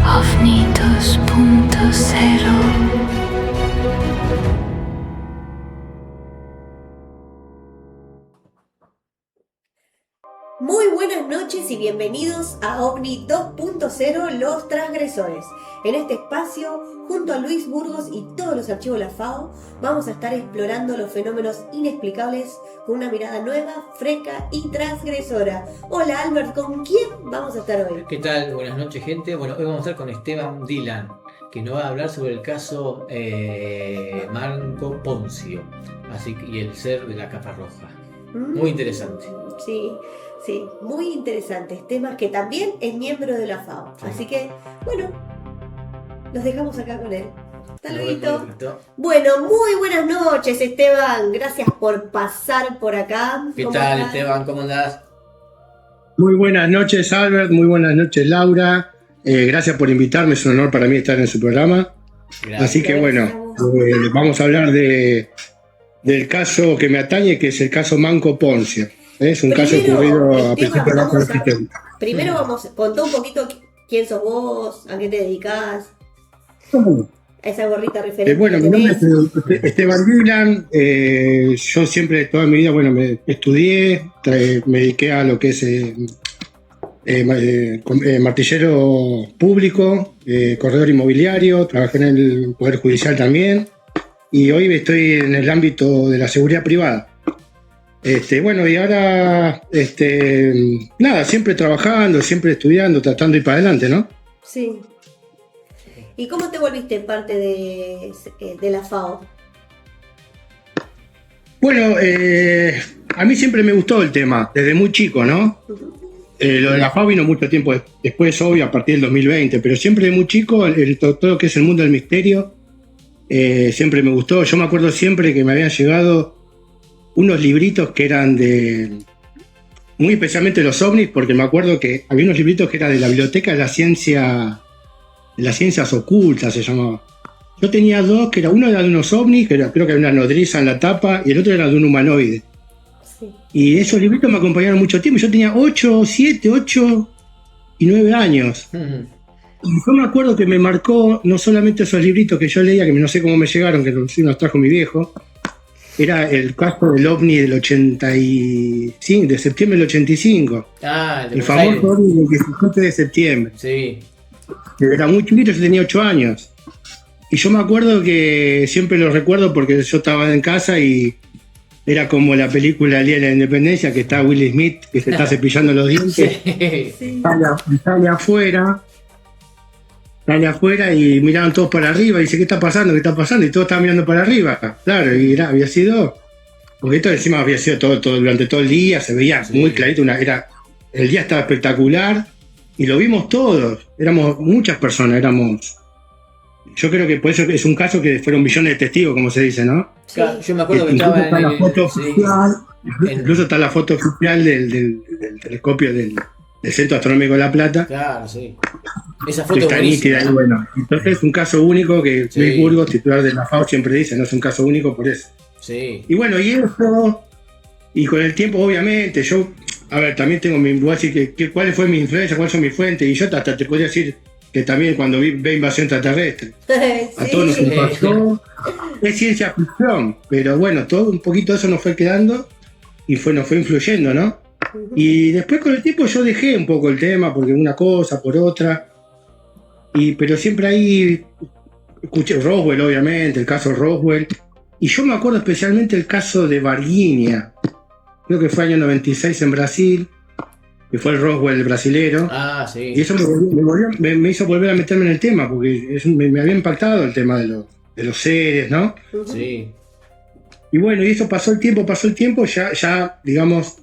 OVNI 2.0. Muy buenas noches y bienvenidos a OVNI 2.0, Los Transgresores. En este espacio, junto a Luis Burgos y todos los archivos de la FAO, vamos a estar explorando los fenómenos inexplicables con una mirada nueva, fresca y transgresora. Hola Albert, ¿con quién vamos a estar hoy? ¿Qué tal? Buenas noches, gente. Bueno, hoy vamos a estar con Esteban Dylan, que nos va a hablar sobre el caso Marco Ponzio, y el ser de la capa roja. Muy interesante. Sí, muy interesantes temas, que también es miembro de la FAO. Sí. Así que, bueno, los dejamos acá con él. Hasta luego. Bueno, muy buenas noches, Esteban. Gracias por pasar por acá. ¿Qué tal, Esteban? ¿Cómo andás? Muy buenas noches, Albert. Muy buenas noches, Laura. Gracias por invitarme. Es un honor para mí estar en su programa. Gracias. Así que bueno, vamos a hablar del caso que me atañe, que es el caso Manco Ponzio. Es un caso ocurrido a principios de la década del 70. Primero contá un poquito quién sos vos, a qué te dedicás. A esa gorrita referente. Bueno, mi nombre es Esteban Dylan. Yo siempre, toda mi vida, me estudié, me dediqué a lo que es martillero público, corredor inmobiliario, trabajé en el Poder Judicial también, y hoy estoy en el ámbito de la seguridad privada. Y ahora, siempre trabajando, siempre estudiando, tratando de ir para adelante, ¿no? Sí. ¿Y cómo te volviste parte de la FAO? Bueno, a mí siempre me gustó el tema, desde muy chico, ¿no? Lo de la FAO vino mucho tiempo después, obvio, a partir del 2020, pero siempre de muy chico, todo lo que es el mundo del misterio, siempre me gustó. Yo me acuerdo siempre que me habían llegado unos libritos que eran muy especialmente los ovnis, porque me acuerdo que había unos libritos que eran de la Biblioteca de las Ciencias Ocultas, se llamaba. Yo tenía dos, uno era de unos ovnis, creo que había una nodriza en la tapa, y el otro era de un humanoide. Sí. Y esos libritos me acompañaron mucho tiempo. Yo tenía 7, 8 y 9 años. Y yo me acuerdo que me marcó no solamente esos libritos que yo leía, que no sé cómo me llegaron, que los trajo mi viejo. Era el caso del ovni del 85, de septiembre del 85. El famoso ovni del 17 de septiembre. Sí. Era muy chiquito, yo tenía 8 años. Y yo me acuerdo que siempre lo recuerdo porque yo estaba en casa y era como la película El Día de la Independencia, que está Will Smith, que se está cepillando los dientes. Sí. Sale afuera y miraban todos para arriba y dice, ¿qué está pasando? Y todos estaban mirando para arriba. Claro, y había sido porque esto encima había sido todo durante todo el día, se veía Sí. muy clarito, el día estaba espectacular y lo vimos todos, éramos muchas personas, yo creo que por eso es un caso que fueron millones de testigos, como se dice, ¿no? Sí. Claro, yo me acuerdo que Incluso estaba está en la foto sí, oficial, en- incluso está la foto oficial del telescopio del Centro Astronómico de La Plata, claro, sí. Esa que foto es está nítida buenísima. y bueno. Entonces es un caso único que Sí. Luis Burgos, titular de la FAO, siempre dice, no es un caso único por eso. Sí, Y bueno, y con el tiempo, obviamente, yo, a ver, también tengo voy a decir cuál fue mi influencia, cuáles son mis fuentes, y yo hasta te podría decir que también cuando ve Invasión Extraterrestre, a todos nos Sí. impactó, es ciencia ficción, pero bueno, todo un poquito de eso nos fue quedando y nos fue influyendo, ¿no? Ujú. Y después con el tiempo yo dejé un poco el tema, porque una cosa por otra, pero siempre ahí escuché Roswell, obviamente, el caso Roswell, y yo me acuerdo especialmente el caso de Varginha, creo que fue año 96 en Brasil, que fue el Roswell brasilero, ah, sí. y eso me hizo volver a meterme en el tema, porque me había impactado el tema de los seres, ¿no? Ujú. Sí, Y bueno, y eso pasó el tiempo, ya digamos,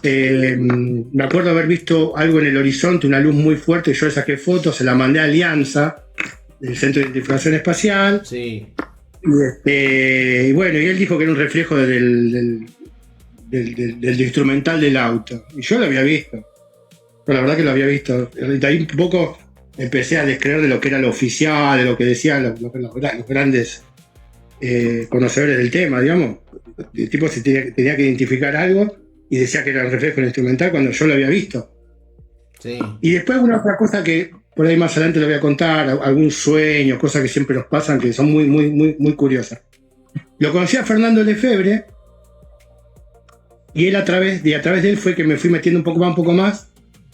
me acuerdo haber visto algo en el horizonte, una luz muy fuerte, yo le saqué fotos, se la mandé a Alianza, del Centro de Identificación Espacial, sí. y bueno, y él dijo que era un reflejo del instrumental del auto, y yo lo había visto, pero la verdad que lo había visto, y de ahí un poco empecé a descreer de lo que era lo oficial, de lo que decían los grandes conocedores del tema, digamos. El tipo tenía que identificar algo y decía que era un reflejo instrumental cuando yo lo había visto. Sí, Y después alguna otra cosa que por ahí más adelante lo voy a contar, algún sueño, cosas que siempre nos pasan que son muy curiosas. Lo conocí a Fernando Lefebvre y él a través de él fue que me fui metiendo un poco más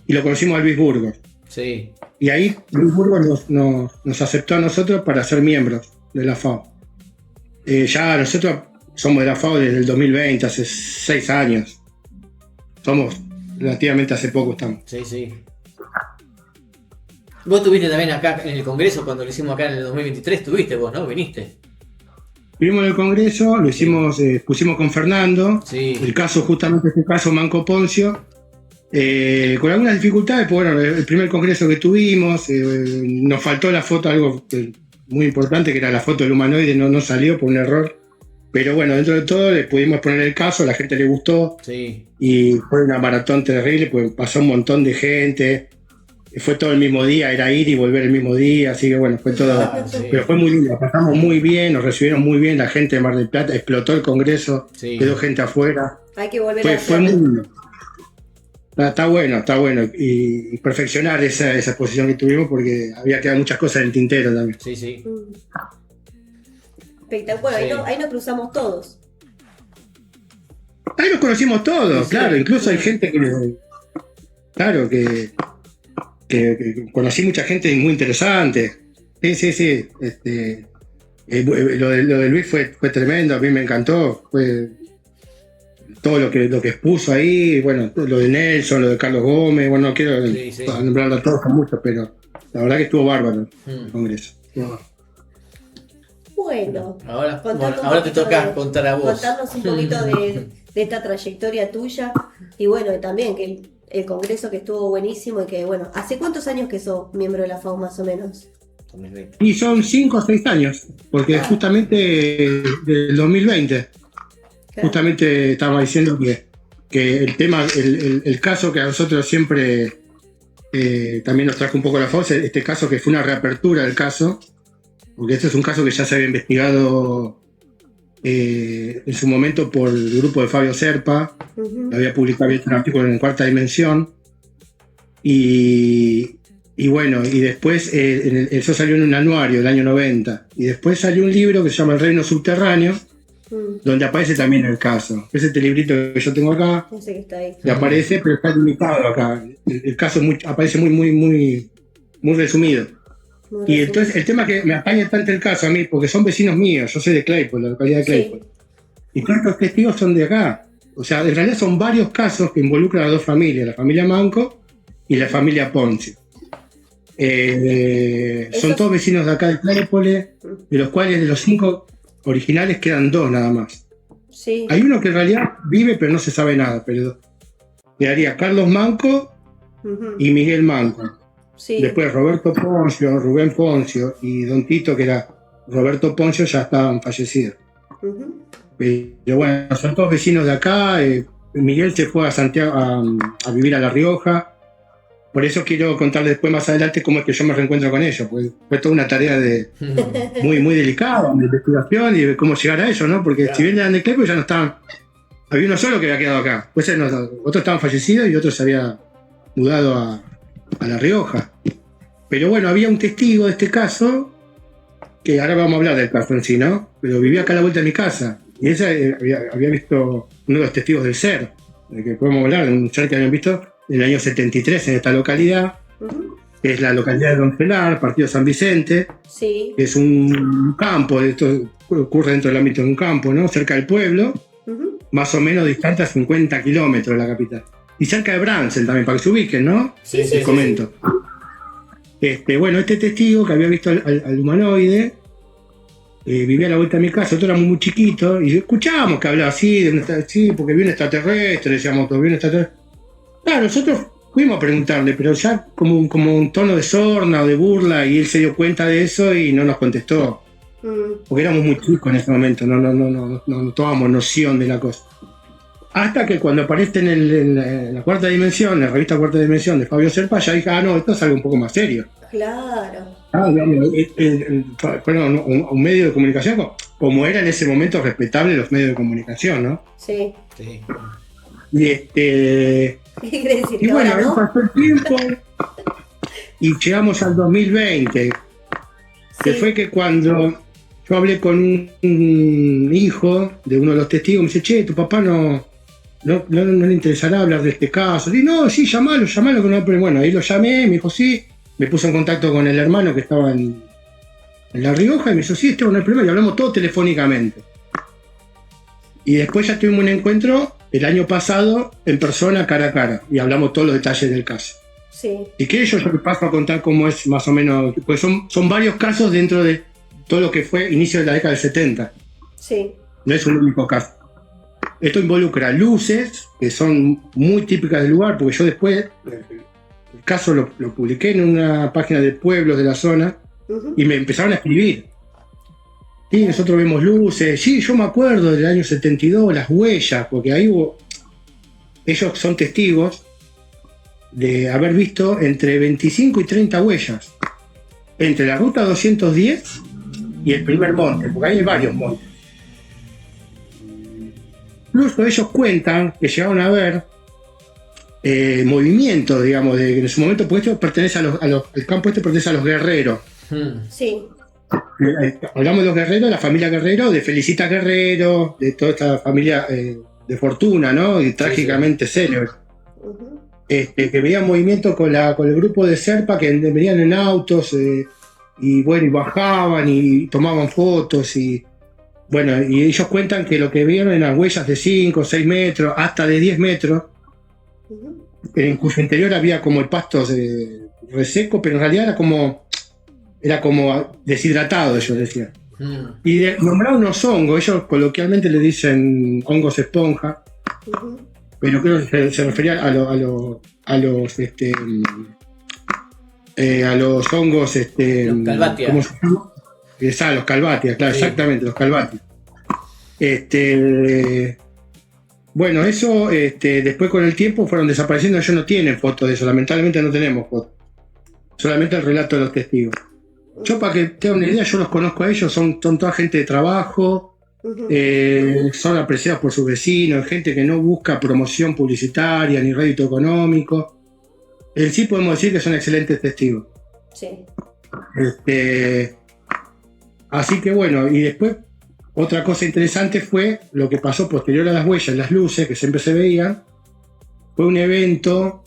y lo conocimos a Luis Burgos. sí. Y ahí Luis Burgos nos aceptó a nosotros para ser miembros de la FAO. Ya nosotros somos de la FAO desde el 2020, hace 6 años. Somos relativamente hace poco estamos. Sí, sí. Vos estuviste también acá en el Congreso cuando lo hicimos acá en el 2023, estuviste vos, ¿no? Viniste. Vimos en el Congreso, lo hicimos, pusimos con Fernando, Sí. el caso, justamente este caso Manco Poncio, con algunas dificultades, pues bueno, el primer Congreso que tuvimos, nos faltó la foto, algo muy importante, que era la foto del humanoide, no salió por un error, pero bueno, dentro de todo le pudimos poner el caso, a la gente le gustó, Sí, y fue una maratón terrible, pues pasó un montón de gente, fue todo el mismo día, era ir y volver el mismo día, así que bueno, fue todo, ah, sí. pero fue muy lindo, pasamos muy bien, nos recibieron muy bien, la gente de Mar del Plata, explotó el Congreso, Sí. quedó gente afuera, Hay que volver fue a hacerlo. muy lindo. Está bueno, y perfeccionar esa exposición que tuvimos porque había quedado muchas cosas en el tintero también. Sí, sí. Mm. Espectacular, Sí. ahí nos cruzamos todos. Ahí nos conocimos todos, Sí, claro, sí. incluso hay gente que conocí mucha gente muy interesante. Sí. Lo de Luis fue tremendo, a mí me encantó. Fue todo lo que expuso ahí, bueno, lo de Nelson, lo de Carlos Gómez, bueno, no quiero Sí. nombrarlo a todos con mucho, pero la verdad que estuvo bárbaro el Mm. Congreso. Bueno, Ahora contanos un te poquito toca de- contar a vos. contarnos un poquito de esta trayectoria tuya y bueno, también que el congreso que estuvo buenísimo y que bueno, ¿hace cuántos años que sos miembro de la FAO más o menos? 2020. Y son 5 o 6 años, porque justamente del 2020, Claro. justamente estaba diciendo que el tema, el caso que a nosotros siempre también nos trajo un poco la FAO, este caso que fue una reapertura del caso, porque este es un caso que ya se había investigado en su momento por el grupo de Fabio Serpa, Ujú. había publicado un artículo en Cuarta Dimensión, y bueno, y después eso salió en un anuario del año 90, y después salió un libro que se llama El Reino Subterráneo, Mm, donde aparece también el caso. Es este librito que yo tengo acá, ese que está ahí. que aparece, pero está limitado acá. El caso aparece muy resumido. Muy Y resumido. entonces el tema que me apaña tanto el caso a mí, porque son vecinos míos, yo soy de Claypole, la localidad de Sí. Claypole. Y todos estos testigos son de acá. O sea, en realidad son varios casos que involucran a dos familias, la familia Manco y la familia Ponce. Son todos vecinos de acá de Claypole, de los cuales de los 5 originales quedan 2 nada más. Sí. Hay uno que en realidad vive pero no se sabe nada, pero quedaría Carlos Manco Ujú. y Miguel Manco. Sí. Después Roberto Poncio, Rubén Poncio y Don Tito, que era Roberto Poncio, ya estaban fallecidos. Ujú. Pero bueno, son todos vecinos de acá. Miguel se fue a Santiago a vivir a La Rioja. Por eso quiero contarles después más adelante cómo es que yo me reencuentro con ellos, porque fue toda una tarea muy, muy delicada de investigación y de cómo llegar a ellos, ¿no? Porque Claro. si bien eran de Clepo ya no estaban. Había uno solo que había quedado acá. Pues otros estaban fallecidos y otro se había mudado a La Rioja. Pero bueno, había un testigo de este caso, que ahora vamos a hablar del caso en sí, ¿no? Pero vivía acá a la vuelta de mi casa. Y ese había visto uno de los testigos del ser, de que podemos hablar, de un ser que habían visto en el año 73 en esta localidad, Ujú. que es la localidad de Doncelar, partido San Vicente, Sí. que es un campo, esto ocurre dentro del ámbito de un campo, ¿no? Cerca del pueblo, Ujú. más o menos distante a 50 kilómetros de la capital. Y cerca de Bransen también, para que se ubiquen, ¿no? Sí, Sí, sí, sí, Les comento. Bueno, este testigo que había visto al humanoide vivía a la vuelta de mi casa, nosotros éramos muy chiquitos y escuchábamos que hablaba así, sí, porque vi un extraterrestre, decíamos que vi un extraterrestre. Claro, nosotros fuimos a preguntarle, pero ya como un tono de sorna o de burla, y él se dio cuenta de eso y no nos contestó, Mm. porque éramos muy chicos en ese momento, no tomábamos noción de la cosa. Hasta que cuando aparece en la Cuarta Dimensión, en la revista Cuarta Dimensión de Fabio Serpa, ya dije, no, esto es algo un poco más serio. Claro. Digamos, fueron un medio de comunicación como era en ese momento respetable los medios de comunicación, ¿no? Sí. Sí. Y ¿Qué quiere decir? y Que bueno, ahora ahí no. pasó el tiempo y llegamos al 2020, que Sí. fue que cuando yo hablé con un hijo de uno de los testigos, me dice, che, tu papá no le interesará hablar de este caso. Y no, sí, llamalo, que no hay problema. Bueno, ahí lo llamé, me dijo sí, me puso en contacto con el hermano que estaba en La Rioja y me dijo, sí, no hay problema, y hablamos todo telefónicamente. Y después ya tuvimos un encuentro el año pasado en persona, cara a cara, y hablamos todos los detalles del caso. Sí. Y que yo les paso a contar cómo es más o menos, pues son varios casos dentro de todo lo que fue inicio de la década del 70. Sí. No es un único caso. Esto involucra luces, que son muy típicas del lugar, porque yo después, el caso lo publiqué en una página de pueblos de la zona, Ujú. y me empezaron a escribir. Sí, nosotros vemos luces, sí, yo me acuerdo del año 72, las huellas, porque ahí ellos son testigos de haber visto entre 25 y 30 huellas, entre la ruta 210 y el primer monte, porque ahí hay varios montes. Incluso ellos cuentan que llegaron a ver movimientos, digamos, en su momento, porque esto pertenece el campo este pertenece a los guerreros. Sí. Hablamos de los guerreros, la familia Guerrero, de Felicita Guerrero, de toda esta familia de fortuna, ¿no? Y trágicamente célebre. Ujú. Que veían movimiento con el grupo de Serpa, que venían en autos y bueno, y bajaban y tomaban fotos y bueno, y ellos cuentan que lo que vieron eran huellas de 5, 6 metros, hasta de 10 metros, Ujú. en cuyo interior había como el pasto reseco, pero en realidad era como deshidratado, ellos decían. Y nombraron unos hongos, ellos coloquialmente le dicen hongos esponja, Ujú. pero creo que se refería a los hongos, Los calvátea. ¿cómo se llama? Los calváteas, claro, Sí. exactamente, los calváteas. Bueno, eso después con el tiempo fueron desapareciendo, ellos no tienen fotos de eso, lamentablemente no tenemos fotos, solamente el relato de los testigos. Yo, para que tengan una idea, yo los conozco a ellos, son toda gente de trabajo, Ujú. son apreciados por sus vecinos, gente que no busca promoción publicitaria ni rédito económico. En sí podemos decir que son excelentes testigos. Sí. Así que bueno, y después otra cosa interesante fue lo que pasó posterior a las huellas, las luces que siempre se veían. Fue un evento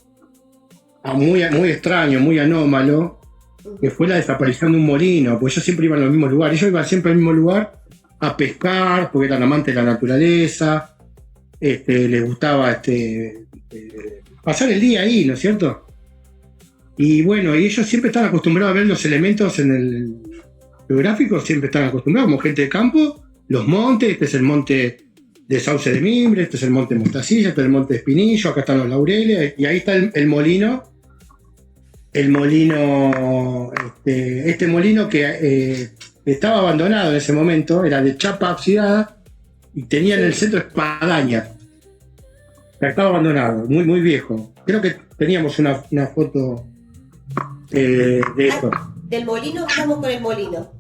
muy, muy extraño, muy anómalo, que fue la desaparición de un molino, porque ellos siempre iban a los mismos lugares. Ellos iban siempre al mismo lugar a pescar, porque eran amantes de la naturaleza, les gustaba pasar el día ahí, ¿no es cierto? Y bueno, y ellos siempre están acostumbrados a ver los elementos en el geográfico, siempre están acostumbrados, como gente de campo, los montes, este es el monte de Sauce de Mimbre, este es el monte Mostacilla, este es el monte Espinillo, acá están los laureles, y ahí está el molino. El molino, este molino que estaba abandonado en ese momento, era de chapa oxidada y tenía en el centro espadaña. Estaba abandonado, muy, muy viejo. Creo que teníamos una foto de esto. Del molino, estamos con el molino.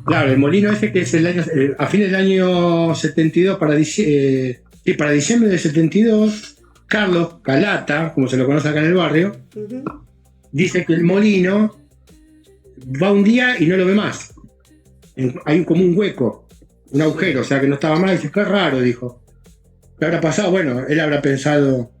Claro, el molino ese que es el año, a fines del año 72, para diciembre del 72, Carlos Calata, como se lo conoce acá en el barrio, dice que el molino va un día y no lo ve más. Hay como un hueco, un agujero, o sea que no estaba mal. Dice, qué raro, dijo. ¿Qué habrá pasado? Bueno, él habrá pensado,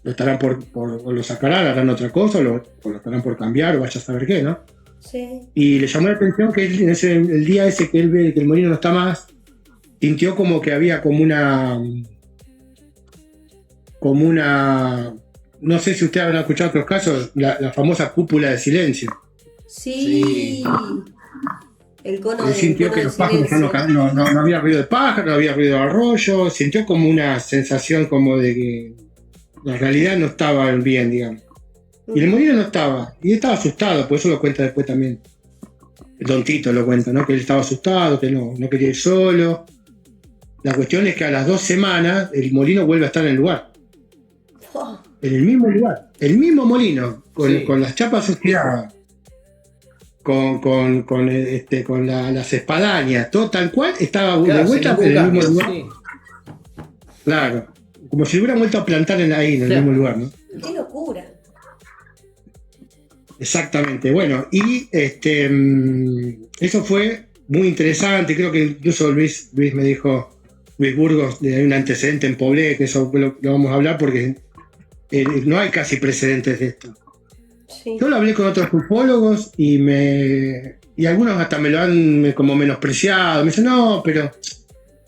lo estarán o lo sacarán, harán otra cosa, o lo estarán por cambiar, o vaya a saber qué, ¿no? Sí. Y le llamó la atención que él, el día ese que él ve que el molino no está más, sintió como que había como una, no sé si ustedes habrán escuchado otros casos, la famosa cúpula de silencio. Sí. El cono Él sintió que los pájaros no había ruido de pájaro, no había ruido de arroyo, sintió como una sensación como de que la realidad no estaba bien, digamos. Y el molino no estaba, y estaba asustado, por eso lo cuenta después también. Don Tito lo cuenta, ¿no? Que él estaba asustado, que no quería ir solo. La cuestión es que a las 2 semanas el molino vuelve a estar en el lugar. En el mismo lugar, el mismo molino, con las chapas oxidadas, con las espadañas, todo tal cual, estaba de vuelta en el mismo lugar. Sí. Claro, como si hubieran vuelto a plantar ahí, en el mismo lugar, ¿no? ¡Qué locura! Exactamente, bueno, y eso fue muy interesante. Creo que incluso Luis me dijo, Luis Burgos, hay un antecedente en Poblé, que eso lo vamos a hablar porque no hay casi precedentes de esto. Sí. Yo lo hablé con otros ufólogos y algunos hasta me lo han como menospreciado. Me dicen, no, pero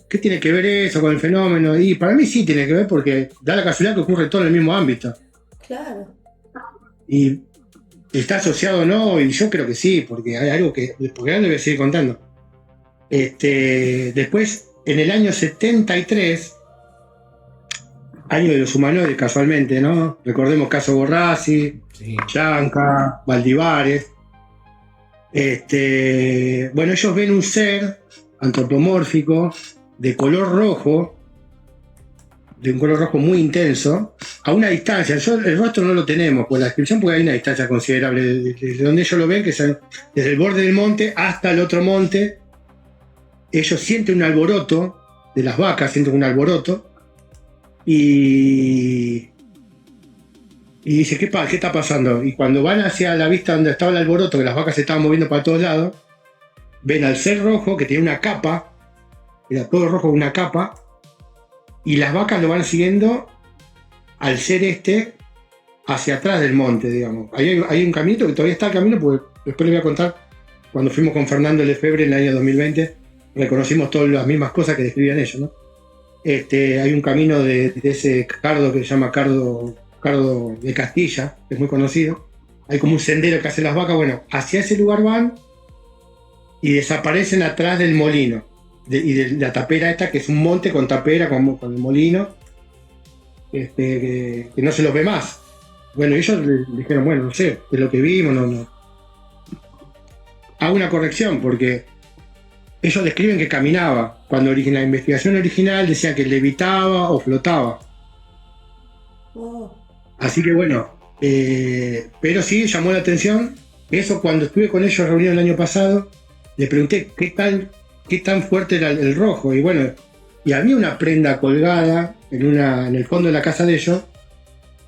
¿qué tiene que ver eso con el fenómeno? Y para mí sí tiene que ver porque da la casualidad que ocurre todo en el mismo ámbito. Claro. Y ¿está asociado o no? Y yo creo que sí, porque hay algo que porque ahora le voy a seguir contando. Después, en el año 73, año de los humanoides casualmente, ¿no? Recordemos caso Borrassi, Yanca, Valdivares. Bueno, ellos ven un ser antropomórfico de color rojo, de un color rojo muy intenso, a una distancia. El rostro no lo tenemos por la descripción porque hay una distancia considerable desde donde ellos lo ven, que es desde el borde del monte hasta el otro monte. Ellos sienten un alboroto de las vacas, sienten un alboroto y dice, ¿qué está pasando? Y cuando van hacia la vista donde estaba el alboroto, que las vacas se estaban moviendo para todos lados, ven al ser rojo que tiene una capa, era todo rojo con una capa, y las vacas lo van siguiendo al ser hacia atrás del monte, digamos. Hay un caminito que todavía está el camino, porque después les voy a contar, cuando fuimos con Fernando Lefebvre en el año 2020, reconocimos todas las mismas cosas que describían ellos, ¿no? Hay un camino de ese cardo que se llama cardo de Castilla, que es muy conocido. Hay como un sendero que hacen las vacas. Bueno, hacia ese lugar van y desaparecen atrás del molino. Y de la tapera esta, que es un monte con tapera, con el molino, que no se los ve más. Bueno, ellos le dijeron, bueno, no sé, de lo que vimos, no. Hago una corrección, porque ellos describen que caminaba, cuando en la investigación original decían que levitaba o flotaba. Oh. Así que bueno, pero sí llamó la atención. Eso, cuando estuve con ellos reunido el año pasado, le pregunté qué tan fuerte era el rojo. Y bueno, y había una prenda colgada en el fondo de la casa de ellos.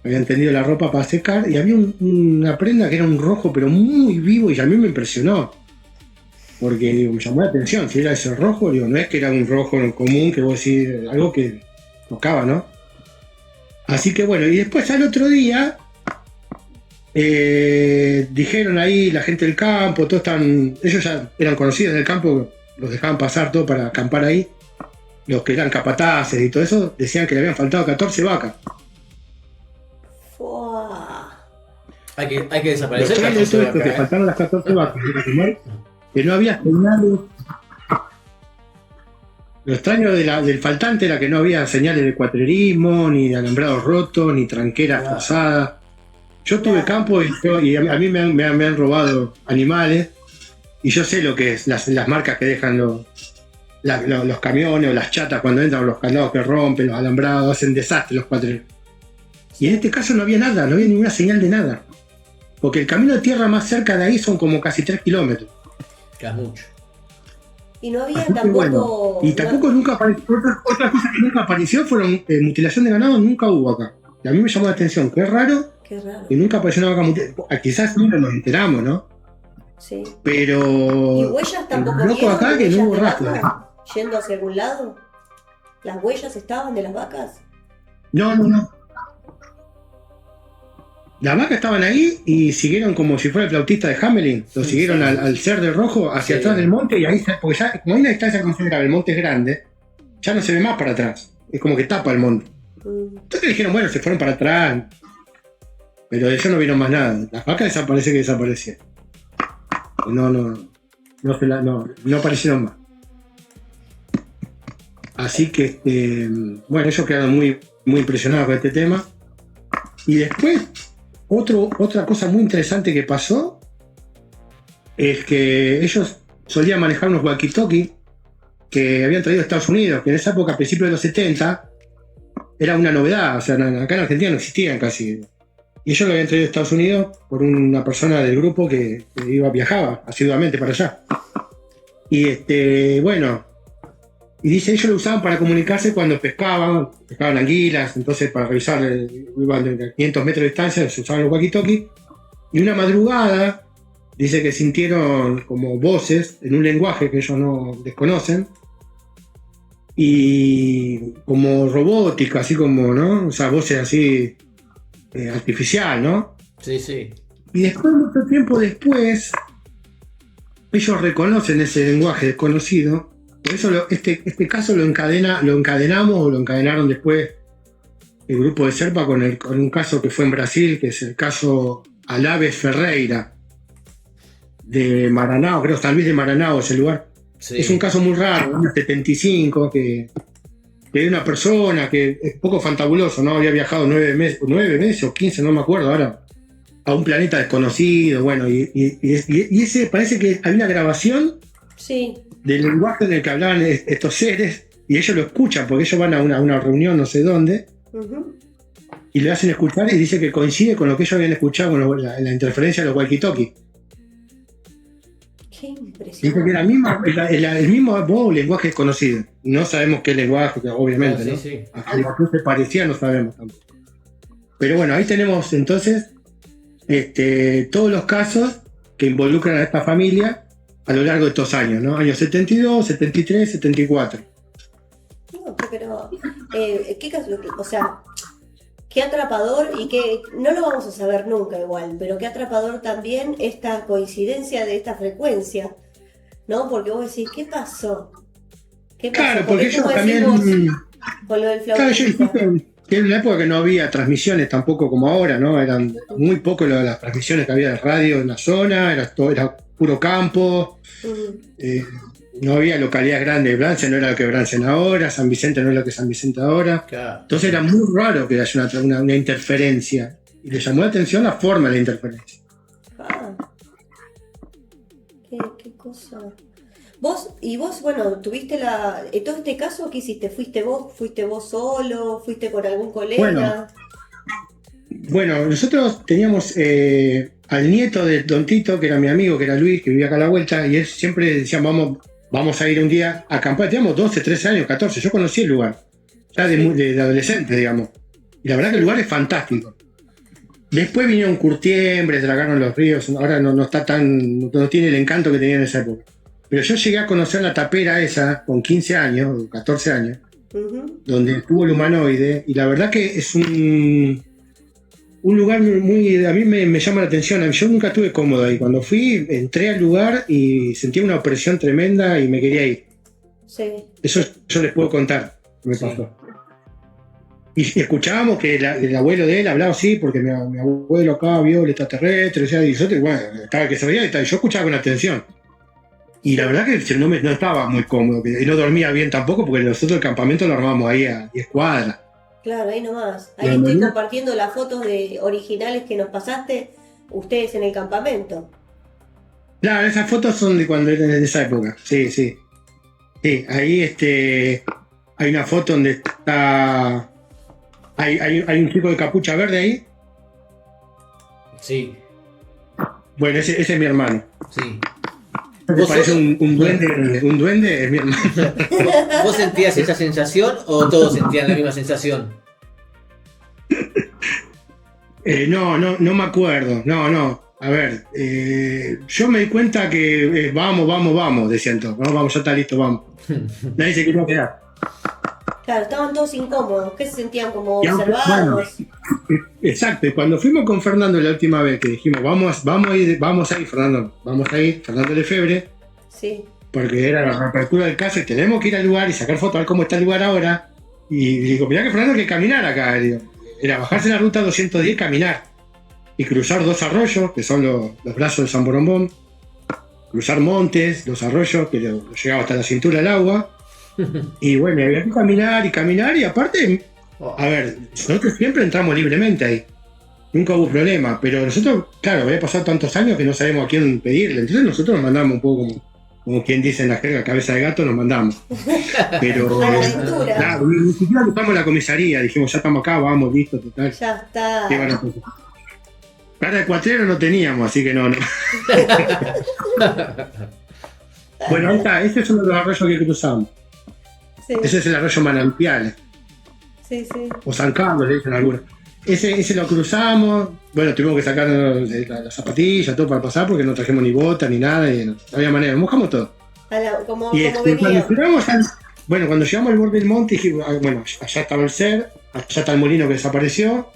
Habían tendido la ropa para secar y había una prenda que era un rojo pero muy vivo, y a mí me impresionó. Porque digo, me llamó la atención, si era ese rojo, digo, no es que era un rojo común, que vos decís, algo que tocaba, ¿no? Así que bueno, y después al otro día, dijeron ahí la gente del campo, ellos ya eran conocidos del campo, los dejaban pasar todo para acampar ahí, los que eran capataces y todo eso, decían que le habían faltado 14 vacas. Hay que desaparecer. Que faltaron las 14 vacas, que no había señales. Lo extraño del faltante era que no había señales de cuatrerismo, ni de alambrados rotos, ni tranqueras forzadas. Yo tuve campo y a mí me han robado animales y yo sé lo que es las marcas que dejan los camiones o las chatas cuando entran, los candados que rompen, los alambrados, hacen desastre los cuatreros. Y en este caso no había nada, no había ninguna señal de nada. Porque el camino de tierra más cerca de ahí son como casi 3 kilómetros. Que es mucho. Y no había Así que tampoco... bueno, y tampoco nunca apareció, otra cosa que nunca apareció fueron mutilación de ganado, nunca hubo acá. Y a mí me llamó la atención, que es raro, Qué raro. que nunca apareció una vaca mutilada. Quizás nunca nos enteramos, ¿no? Sí. Pero... ¿Y huellas tampoco loco vieron? acá que ¿Huellas no hubo de rastro. vaca yendo hacia algún lado? ¿Las huellas estaban de las vacas? No. Las vacas estaban ahí y siguieron como si fuera el flautista de Hamelin. Lo siguieron al cerdo rojo hacia atrás del monte y ahí, porque ya, como hay una distancia considerable, el monte es grande, ya no se ve más para atrás. Es como que tapa el monte. Entonces dijeron, bueno, se fueron para atrás. Pero de eso no vieron más nada. Las vacas parece que desaparecieron. No aparecieron más. Así que, bueno, ellos quedaron muy, muy impresionados con este tema. Y después, otra cosa muy interesante que pasó es que ellos solían manejar unos walkie-talkie que habían traído de Estados Unidos, que en esa época, a principios de los 70, era una novedad. O sea, acá en Argentina no existían casi. Y ellos lo habían traído de Estados Unidos por una persona del grupo que viajaba asiduamente para allá. Y bueno, y dice, ellos lo usaban para comunicarse cuando pescaban anguilas, entonces para revisar, iban de 500 metros de distancia, se usaban los walkie-talkie. Y una madrugada, dice que sintieron como voces en un lenguaje que ellos no desconocen, y como robótica, así como, ¿no? O sea, voces así, artificial, ¿no? Sí. Y después, mucho tiempo después, ellos reconocen ese lenguaje desconocido. Por eso este caso lo encadenamos o lo encadenaron después el grupo de Serpa con un caso que fue en Brasil, que es el caso Alaves Ferreira de Maranhão, creo San Luis de Maranhão es el lugar. Sí. Es un caso muy raro, año 75, que hay una persona que es poco fantabuloso, ¿no? Había viajado 9 meses o 15, no me acuerdo ahora, a un planeta desconocido, bueno, y ese parece que había una grabación del lenguaje en el que hablaban estos seres, y ellos lo escuchan, porque ellos van a una reunión no sé dónde, y le hacen escuchar, y dice que coincide con lo que ellos habían escuchado con la interferencia de los walkie-talkie. Qué impresionante. Dice que era el mismo voz o lenguaje desconocido. No sabemos qué lenguaje, obviamente, ¿no? Sí. A lo que se parecía no sabemos tampoco. Pero bueno, ahí tenemos entonces todos los casos que involucran a esta familia a lo largo de estos años, ¿no? Años 72, 73, 74. No, pero ¿qué caso? O sea, qué atrapador y que no lo vamos a saber nunca igual, pero qué atrapador también esta coincidencia de esta frecuencia, ¿no? Porque vos decís, ¿qué pasó? Claro, porque ellos también... Con lo del Claro, ellos dijeron que en una época que no había transmisiones tampoco como ahora, ¿no? Eran muy poco las transmisiones que había de radio en la zona, era puro campo, no había localidades grandes. Brance no era lo que Brance ahora, San Vicente no es lo que San Vicente ahora. Claro. Entonces era muy raro que haya una interferencia. Y le llamó la atención la forma de la interferencia. Qué cosa. Vos, bueno, tuviste todo este caso, ¿qué hiciste? ¿Fuiste vos solo? ¿Fuiste con algún colega? Bueno, nosotros teníamos al nieto de Don Tito, que era mi amigo, que era Luis, que vivía acá a la vuelta, y él siempre decía, vamos a ir un día a acampar. Teníamos 12, 13 años, 14, yo conocí el lugar, ya de adolescente, digamos. Y la verdad que el lugar es fantástico. Después vinieron curtiembres, dragaron los ríos, ahora no tiene el encanto que tenía en esa época. Pero yo llegué a conocer la tapera esa con 15 años, 14 años, donde estuvo el humanoide, y la verdad que es un lugar muy... A mí me llama la atención. Yo nunca estuve cómodo ahí. Cuando fui, entré al lugar y sentí una opresión tremenda y me quería ir. Sí. Eso yo les puedo contar, me pasó. Y escuchábamos que el abuelo de él hablaba así, porque mi abuelo acá vio el extraterrestre, y bueno, estaba que se veía, y yo escuchaba con atención. Y la verdad que no estaba muy cómodo, y no dormía bien tampoco, porque nosotros el campamento lo armamos ahí a 10 cuadras. Claro, ahí nomás. Ahí estoy compartiendo las fotos de originales que nos pasaste, ustedes en el campamento. Claro, esas fotos son de cuando eran de esa época, sí. Sí, ahí hay una foto donde está... Hay un chico de capucha verde ahí. Sí, Bueno, ese es mi hermano. sí. ¿Te parece un duende? Un duende es mi hermano. ¿Vos sentías esa sensación o todos sentían la misma sensación? No me acuerdo. No. A ver, yo me di cuenta que vamos, decían todos. No, vamos, ya está listo, vamos. Nadie se quería quedar. Claro, estaban todos incómodos, que se sentían como Y aunque, observados. bueno, exacto, y cuando fuimos con Fernando la última vez que dijimos, vamos a ir, Fernando Lefebvre, Sí. porque era la reapertura del caso y tenemos que ir al lugar y sacar fotos a ver cómo está el lugar ahora. Y digo, mirá que Fernando hay que caminar acá, digo. Era bajarse la ruta 210, caminar y cruzar 2 arroyos, que son los brazos de San Borombón, cruzar montes, 2 arroyos, que lo llegaba hasta la cintura el agua. Y bueno, había que caminar y aparte, a ver, nosotros siempre entramos libremente ahí. Nunca hubo problema, pero nosotros, claro, había pasado tantos años que no sabemos a quién pedirle. Entonces nosotros nos mandamos un poco como quien dice en la jerga, cabeza de gato, nos mandamos. Pero, A la aventura. claro, ni siquiera buscamos la comisaría. Dijimos, ya estamos acá, vamos, listo, total. Ya está. Sí, bueno, pues, cara de cuatrero no teníamos, así que no. Bueno, ahí está, este es uno de los arroyos que cruzamos. Sí, Ese es el arroyo Manantiales. sí. O San Carlos, le dicen algunos. Ese lo cruzamos. Bueno, tuvimos que sacar las zapatillas, todo para pasar, porque no trajimos ni botas ni nada, y no había manera, mojamos todo. Como Y venía. cuando llegamos al borde del monte, dijimos, bueno, allá estaba el ser, allá está el molino que desapareció.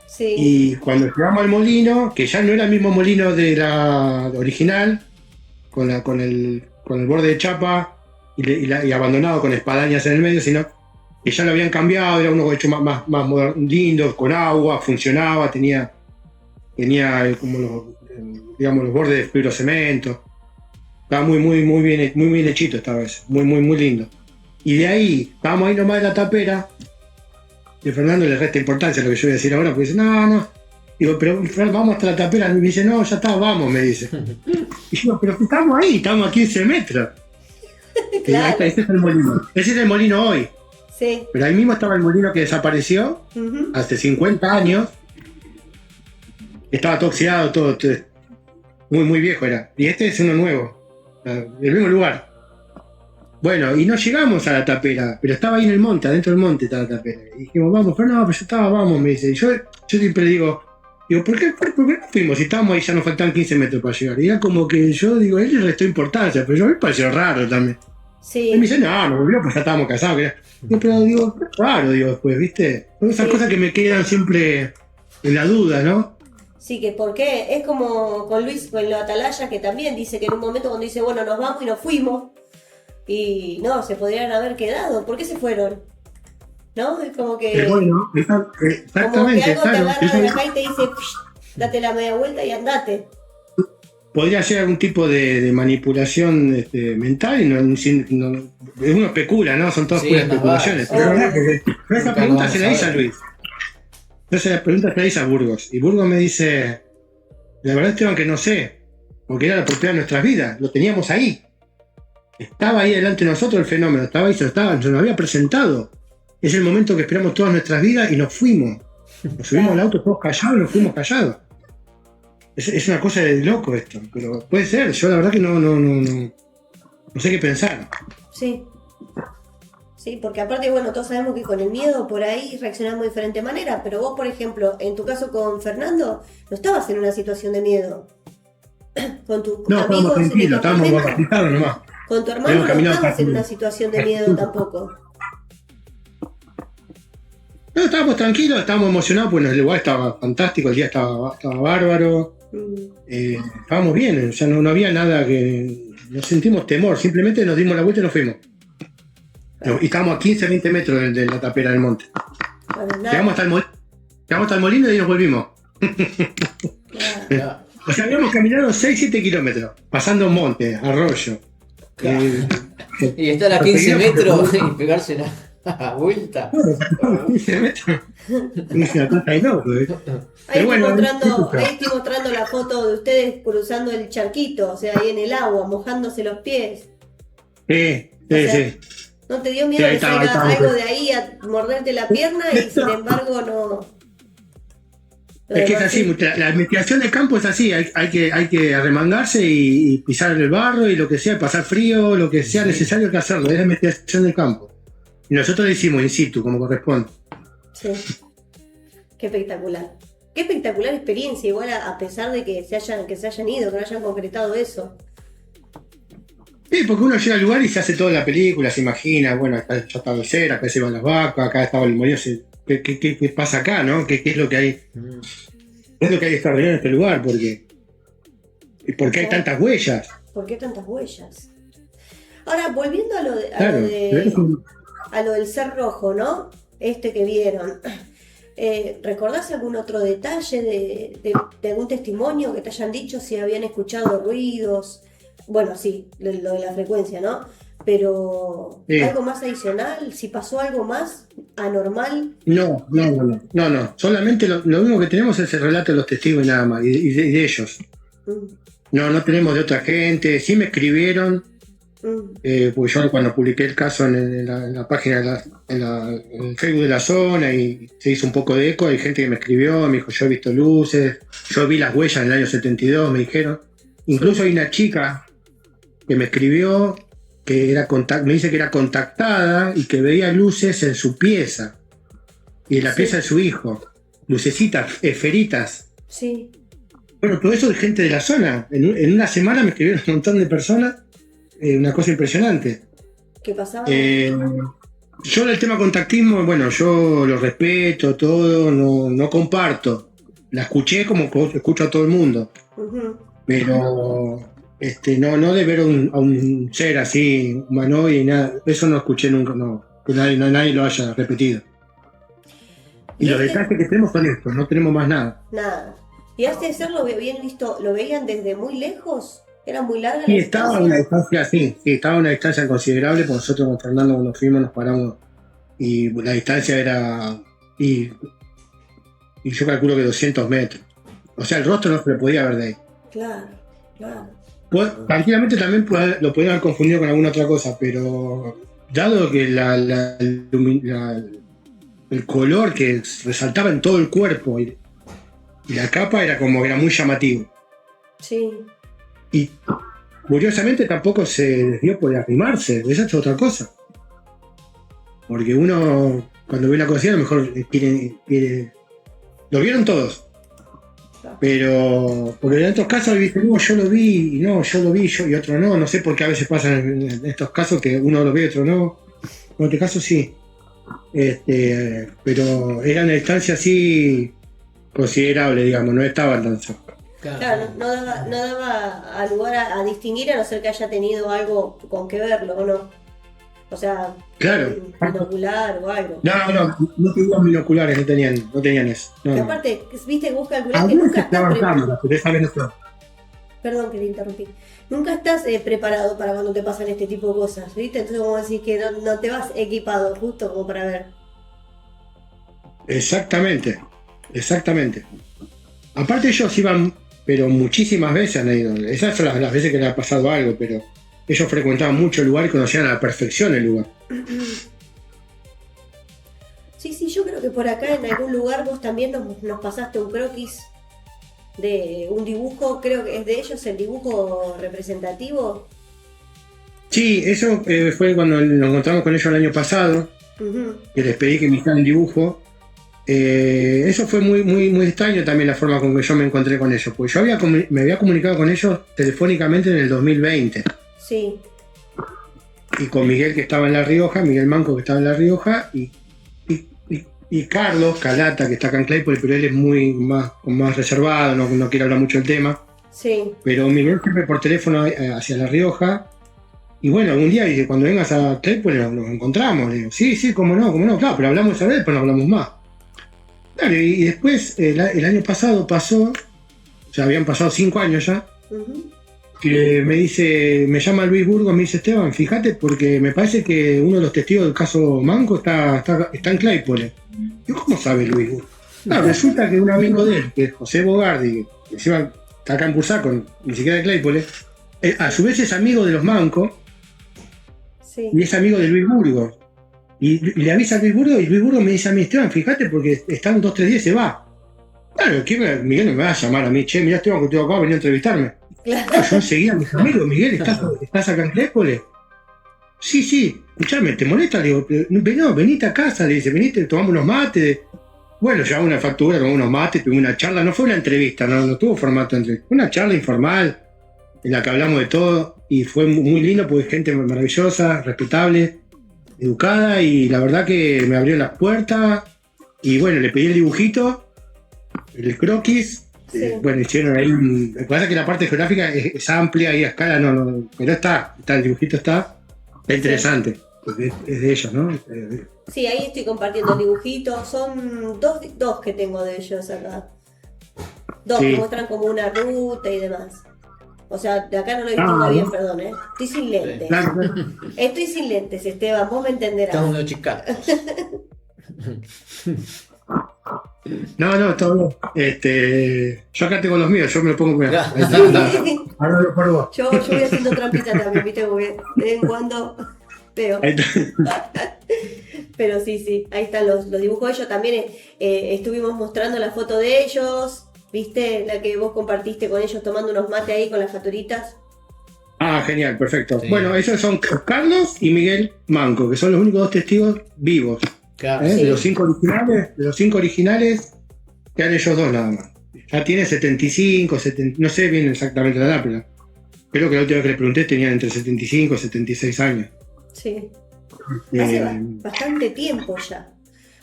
Sí. Y cuando llegamos al molino, que ya no era el mismo molino de la original, con el borde de chapa y abandonado con espadañas en el medio, sino que ya lo habían cambiado, era uno hecho más lindo, con agua, funcionaba, tenía como los bordes de fibrocemento. Estaba muy bien hechito esta vez, muy lindo. Y de ahí, estábamos ahí nomás de la tapera, y a Fernando le resta importancia a lo que yo voy a decir ahora, porque dice, no. Digo, pero vamos hasta la tapera, y me dice, no, ya está, vamos, me dice. Y yo, pero estamos ahí, estamos a 15 metros. Claro. Ahí está, ese es el molino. Ese es el molino hoy. Sí. Pero ahí mismo estaba el molino que desapareció Ujú. hace 50 años. Estaba todo oxidado, todo muy viejo era. Y este es uno nuevo, del mismo lugar. Bueno, y no llegamos a la tapera, pero estaba ahí en el monte, adentro del monte estaba la tapera. Y dijimos, vamos, pero no, pero ya estaba, vamos, me dice. Y yo siempre digo, ¿por qué no fuimos? Si estábamos ahí ya nos faltan 15 metros para llegar. Y era como que yo digo, él le restó importancia, pero yo me pareció raro también. Sí. Y me dice, no, nos volvió, pues ya estábamos casados. Pero digo, es raro, digo, después, ¿viste? Son esas cosas que me quedan siempre en la duda, ¿no? Sí, que por qué, es como con Luis, con lo Atalaya, que también dice que en un momento cuando dice, bueno, nos vamos y nos fuimos, y no, se podrían haber quedado, ¿por qué se fueron? ¿No? Es como que, Bueno, como que exactamente, algo te claro. agarra de acá y te dice, date la media vuelta y andate. Podría ser algún tipo de manipulación mental, y uno especula, ¿no? Son todas Sí, puras más especulaciones. vale. Pero la verdad que esa pregunta vamos se a la hice a ver. Luis. Entonces la pregunta se la hice a Burgos. Y Burgos me dice, la verdad, Esteban, que no sé, porque era la oportunidad de nuestras vidas, lo teníamos ahí. Estaba ahí delante de nosotros el fenómeno, estaba ahí, se nos había presentado. Es el momento que esperamos todas nuestras vidas y nos fuimos. Nos subimos al auto todos callados y nos fuimos callados. Es una cosa de loco esto, pero puede ser. Yo la verdad que no sé qué pensar. Sí. Sí, porque aparte, bueno, todos sabemos que con el miedo por ahí reaccionamos de diferente manera, pero vos, por ejemplo, en tu caso con Fernando, no estabas en una situación de miedo. Con tus No, estábamos amigos en el tranquilos, estábamos campamento, bautizados nomás. con tu hermano Hemos no caminado estabas en tranquilos. una situación de miedo tampoco. No, estábamos tranquilos, estábamos emocionados, pues el lugar estaba fantástico, el día estaba bárbaro. Estábamos bien, o sea, no había nada que... No sentimos temor, simplemente nos dimos la vuelta y nos fuimos. Y estábamos a 15, 20 metros de la tapera del monte. Bueno, nada. Llegamos hasta el molino y ahí nos volvimos. Claro. O sea, habíamos caminado 6-7 kilómetros, pasando monte, arroyo. Y estar a 15 metros y pegarse la vuelta. 15 metros. Dice, acá está loco, Ahí, Pero estoy mostrando la foto de ustedes cruzando el charquito, o sea, ahí en el agua, mojándose los pies. Sí. ¿No te dio miedo Sí, que salga estaba. algo de ahí a morderte la pierna y sin embargo no? Es que es así, la investigación de campo es así, hay que arremangarse y pisar el barro y lo que sea, pasar frío, lo que sea necesario que hacerlo, es la investigación del campo. Y nosotros lo hicimos in situ, como corresponde. Sí. Qué espectacular. Qué espectacular experiencia, igual a pesar de que se hayan ido, que no hayan concretado eso. Sí, porque uno llega al lugar y se hace toda la película, se imagina, bueno, acá ya estaba el cerro, acá se iban las vacas, acá estaba el molino, ¿qué pasa acá, no? ¿Qué es lo que hay? ¿Qué es lo que hay de extraordinario en este lugar? ¿Por qué hay tantas huellas? ¿Por qué tantas huellas? Ahora, volviendo a lo del Ser Rojo, ¿no? Este que vieron. ¿Recordás algún otro detalle de algún testimonio que te hayan dicho si habían escuchado ruidos? Bueno, sí, lo de la frecuencia, ¿no? Pero Sí. algo más adicional, si pasó algo más anormal. No. Solamente lo único que tenemos es el relato de los testigos y nada más, y de ellos. No tenemos de otra gente. Sí me escribieron, porque yo cuando publiqué el caso en la página, en el Facebook de la zona, y se hizo un poco de eco, hay gente que me escribió, me dijo, yo he visto luces, yo vi las huellas en el año 72, me dijeron. Incluso hay una chica que me escribió, que me dice que era contactada y que veía luces en su pieza y en la pieza de su hijo, lucecitas, esferitas. Sí. Bueno, todo eso de gente de la zona. En una semana me escribieron un montón de personas, una cosa impresionante. ¿Qué pasaba? Yo el tema contactismo, bueno, yo lo respeto, todo, no comparto. La escuché como escucho a todo el mundo, pero no de ver a un ser así, humanoide y nada, eso no escuché nunca, no, que nadie lo haya repetido. Y los detalles que tenemos son estos, no tenemos más nada. Nada. ¿Y antes de ser lo habían visto, lo veían desde muy lejos? ¿Era muy larga Sí, la estaba a distancia? una distancia, sí, estaba a una distancia considerable, porque nosotros con Fernando cuando fuimos nos paramos y la distancia era, y yo calculo que 200 metros. O sea, el rostro no se le podía ver de ahí. Claro. Tranquilamente también lo podían haber confundido con alguna otra cosa, pero dado que el color que resaltaba en todo el cuerpo y la capa era muy llamativo. Sí. Y curiosamente tampoco se les dio por arrimarse, esa es otra cosa. Porque uno, cuando ve una cosa, a lo mejor quiere. Lo vieron todos. Pero, porque en otros casos dicen, no, yo lo vi, y otro no sé por qué a veces pasa en estos casos que uno lo ve y otro no. En este caso sí. Pero era una distancia así considerable, digamos, no estaban tan cerca. Claro, no daba lugar a distinguir, a no ser que haya tenido algo con que verlo, ¿o no? O sea, claro. Un binocular o algo. No tenían binoculares, no tenían eso. No, Que no. aparte, viste, vos calculás que Algunos nunca estás estaban preparado. cámaras, pero esa vez no fue. Perdón que te interrumpí. Nunca estás preparado para cuando te pasan este tipo de cosas, ¿viste? Entonces, como decís que no te vas equipado justo como para ver. Exactamente. Aparte ellos iban, pero muchísimas veces han ido. Esas son las veces que les ha pasado algo, pero ellos frecuentaban mucho el lugar y conocían a la perfección el lugar. Sí, yo creo que por acá en algún lugar vos también nos pasaste un croquis de un dibujo, creo que es de ellos el dibujo representativo. Sí, eso fue cuando nos encontramos con ellos el año pasado, que les pedí que me hicieran un dibujo. Eso fue muy extraño también la forma con que yo me encontré con ellos, porque yo me había comunicado con ellos telefónicamente en el 2020. Sí. Y con Miguel que estaba en La Rioja, Miguel Manco que estaba en La Rioja, y Carlos Calata que está acá en Claypole, pero él es más reservado, no quiere hablar mucho del tema. Sí. Pero Miguel siempre por teléfono hacia La Rioja. Y bueno, algún día dice, cuando vengas a Claypole nos encontramos. Le digo, sí, cómo no, claro, pero hablamos esa vez, pero no hablamos más. Claro, y después el año pasado pasó o sea, habían pasado 5 años ya, Ujú. que me llama Luis Burgos, me dice: Esteban, fíjate, porque me parece que uno de los testigos del caso Manco está en Claypole. Yo, ¿cómo sabe Luis Burgos? Resulta que un amigo de él, que es José Bogardi, que encima está acá en Bursaco, ni siquiera de Claypole, a su vez es amigo de los Mancos Sí. y es amigo de Luis Burgos. Y le avisa a Luis Burgos, y Luis Burgos me dice a mí: Esteban, fíjate, porque están 2 o 3 días y se va. Claro, Miguel no me va a llamar a mí: che, mirá, Esteban, que estoy acá, venía a entrevistarme. Claro. Yo enseguida a mis amigos: Miguel, ¿estás acá en Claypole? Sí, escuchame, ¿te molesta? Le digo: no, venite a casa, le dice, venite, tomamos unos mates. Bueno, llevamos una factura, tomamos unos mates, tuvimos una charla, no fue una entrevista, no tuvo formato de entrevista, fue una charla informal en la que hablamos de todo, y fue muy lindo porque gente maravillosa, respetable, educada, y la verdad que me abrió las puertas. Y bueno, le pedí el dibujito, el croquis. Sí. Bueno, hicieron ahí lo que pasa es que la parte geográfica es amplia y a escala no, pero está el dibujito, está interesante, porque es de ellos, ¿no? Sí, ahí estoy compartiendo el dibujito. Son dos que tengo de ellos acá. Dos Sí. que muestran como una ruta y demás. O sea, de acá no lo distingo Ah, bien, ¿no? perdón, ¿eh? Estoy sin lentes. Claro. Estoy sin lentes, Esteban, vos me entenderás. Estamos medio chicatos. No, todo bien. Yo acá tengo los míos, yo me lo pongo. Mira, ahí está. Sí. Ahora lo por vos. Yo voy haciendo trampita también, viste, porque de vez en cuando veo. Ahí está. Pero sí, ahí están los dibujos de ellos. También estuvimos mostrando la foto de ellos, ¿viste? La que vos compartiste con ellos tomando unos mates ahí con las facturitas. Ah, genial, perfecto. Sí. Bueno, esos son Carlos y Miguel Manco, que son los únicos 2 testigos vivos. Claro. Sí. De los 5 originales, quedan ellos 2 nada más. Ya tiene 75, 70, no sé bien exactamente la edad, pero creo que la última vez que le pregunté tenían entre 75 y 76 años. Sí. Hace Eh, bastante tiempo ya.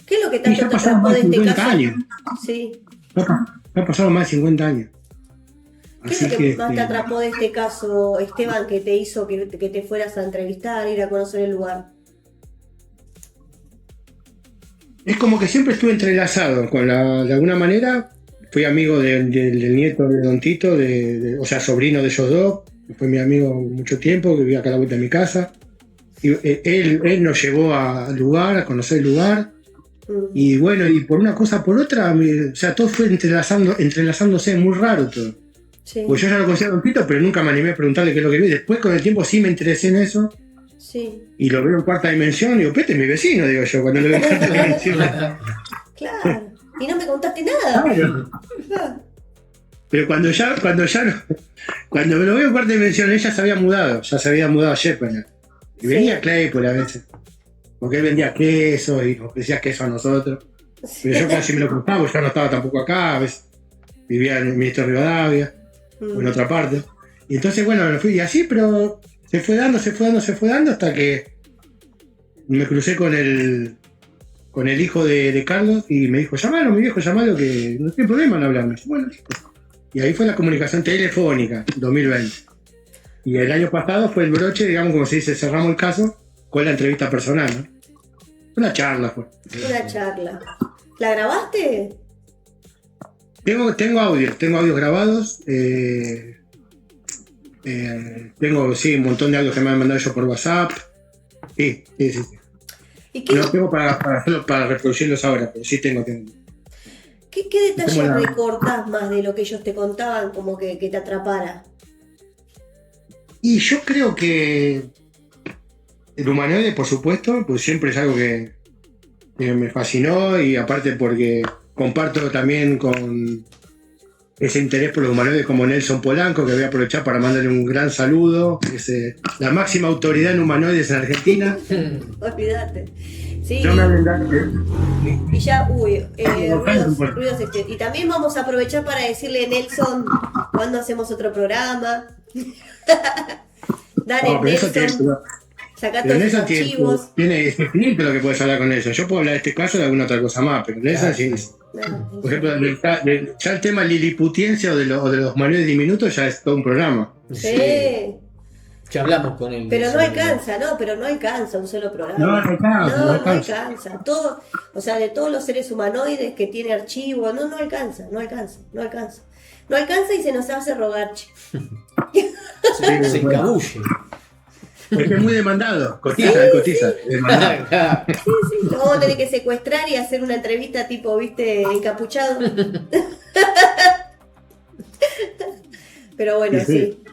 ¿Qué es lo que y tanto ya te pasaron atrapó más de de este 50 caso? años. Sí. Ya pasaron más de 50 años. ¿Qué es Así lo que más este, te atrapó de este caso, Esteban, que te hizo que te fueras a entrevistar, ir a conocer el lugar? es como que siempre estuve entrelazado con de alguna manera. Fui amigo del nieto de Don Tito, o sea, sobrino de ellos dos. Fue mi amigo mucho tiempo, que vivía acá a la vuelta de mi casa. Y, él nos llevó al lugar, a conocer el lugar. Mm. Y bueno, y por una cosa por otra, o sea, todo fue entrelazándose, muy raro todo. Sí, Pues yo ya lo conocía a Don Tito, pero nunca me animé a preguntarle qué es lo que vi. Después, con el tiempo, sí me interesé en eso. sí. Y lo veo en 4ª dimensión, y digo: Pete, es mi vecino, digo yo, cuando lo veo en 4ª dimensión. Claro. Y no me contaste nada. Claro. Ah, Pero cuando me lo veo en 4ª dimensión, ella se había mudado a Shepard. Y Sí. venía a Claypole a veces. Porque él vendía queso y nos decía queso a nosotros. sí. Pero yo casi me lo cruzaba, porque yo no estaba tampoco acá, a veces vivía en el Ministro de Rivadavia, o en otra parte. Y entonces, bueno, me fui así, pero se fue dando, hasta que me crucé con el hijo de Carlos, y me dijo: llamalo, mi viejo, llamalo, que no tiene problema en hablarme. Bueno, listo. Y ahí fue la comunicación telefónica, 2020. Y el año pasado fue el broche, digamos, como se dice, cerramos el caso con la entrevista personal, ¿no? Una charla fue. Una charla. ¿La grabaste? Tengo audios grabados. Tengo, sí, un montón de audios que me han mandado ellos por WhatsApp. Sí. ¿Y qué, No tengo para reproducirlos ahora, pero sí tengo. qué detalles ¿Cómo la- recordás más de lo que ellos te contaban como que te atrapara? Y yo creo que el humanoide, por supuesto, pues siempre es algo que me fascinó, y aparte porque comparto también con ese interés por los humanoides como Nelson Polanco, que voy a aprovechar para mandarle un gran saludo, que es la máxima autoridad en humanoides en Argentina. Olvídate. Sí. No me hablen de- Y ya, Bueno. ruidos y también vamos a aprovechar para decirle a Nelson cuándo hacemos otro programa. Dale, No, pero eso Nelson, tiene. sacá Pero todos los Nelson archivos. es infinito lo que puedes hablar con Nelson. Yo puedo hablar de este caso y de alguna otra cosa más, pero Nelson sí. No, Por ejemplo, ya el tema liliputiense o de los humanoides diminutos ya es todo un programa. sí. Ya hablamos con él. Pero no sobre- alcanza, pero no alcanza un solo programa. No alcanza, no No alcanza. alcanza. Todo, o sea, de todos los seres humanoides que tiene archivo, no alcanza. no alcanza y se nos hace rogar. Che. Se encabulle. Es que es muy demandado. Cotiza. Demandado. Sí, lo vamos a tener que secuestrar y hacer una entrevista tipo, viste, encapuchado. Pero bueno, sí.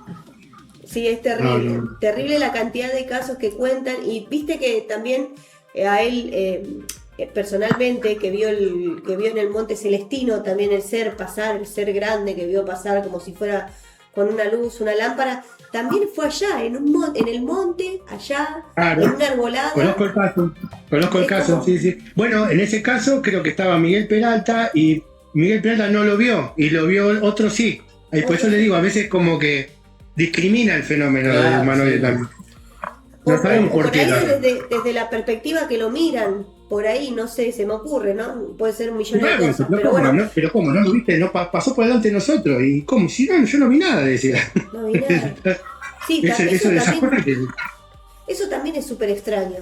Sí, es terrible. No. Terrible la cantidad de casos que cuentan. Y viste que también a él, personalmente, que vio en el Monte Celestino también el ser pasar, el ser grande que vio pasar como si fuera con una luz, una lámpara, también fue allá, en el monte, allá, Claro. en una arbolada. Conozco el caso, sí. Bueno, en ese caso creo que estaba Miguel Peralta y Miguel Peralta no lo vio y lo vio otro sí. Y por eso le digo, a veces como que discrimina el fenómeno del humanoide también. No sabemos por qué. Ahí desde la perspectiva que lo miran, por ahí, no sé, se me ocurre, ¿no? Puede ser un millón de cosas, pero bueno. Pero ¿cómo? ¿No lo viste? No pasó por delante de nosotros. ¿Y cómo? Si no, yo no vi nada, decía. No vi nada. Sí, eso también es súper extraño.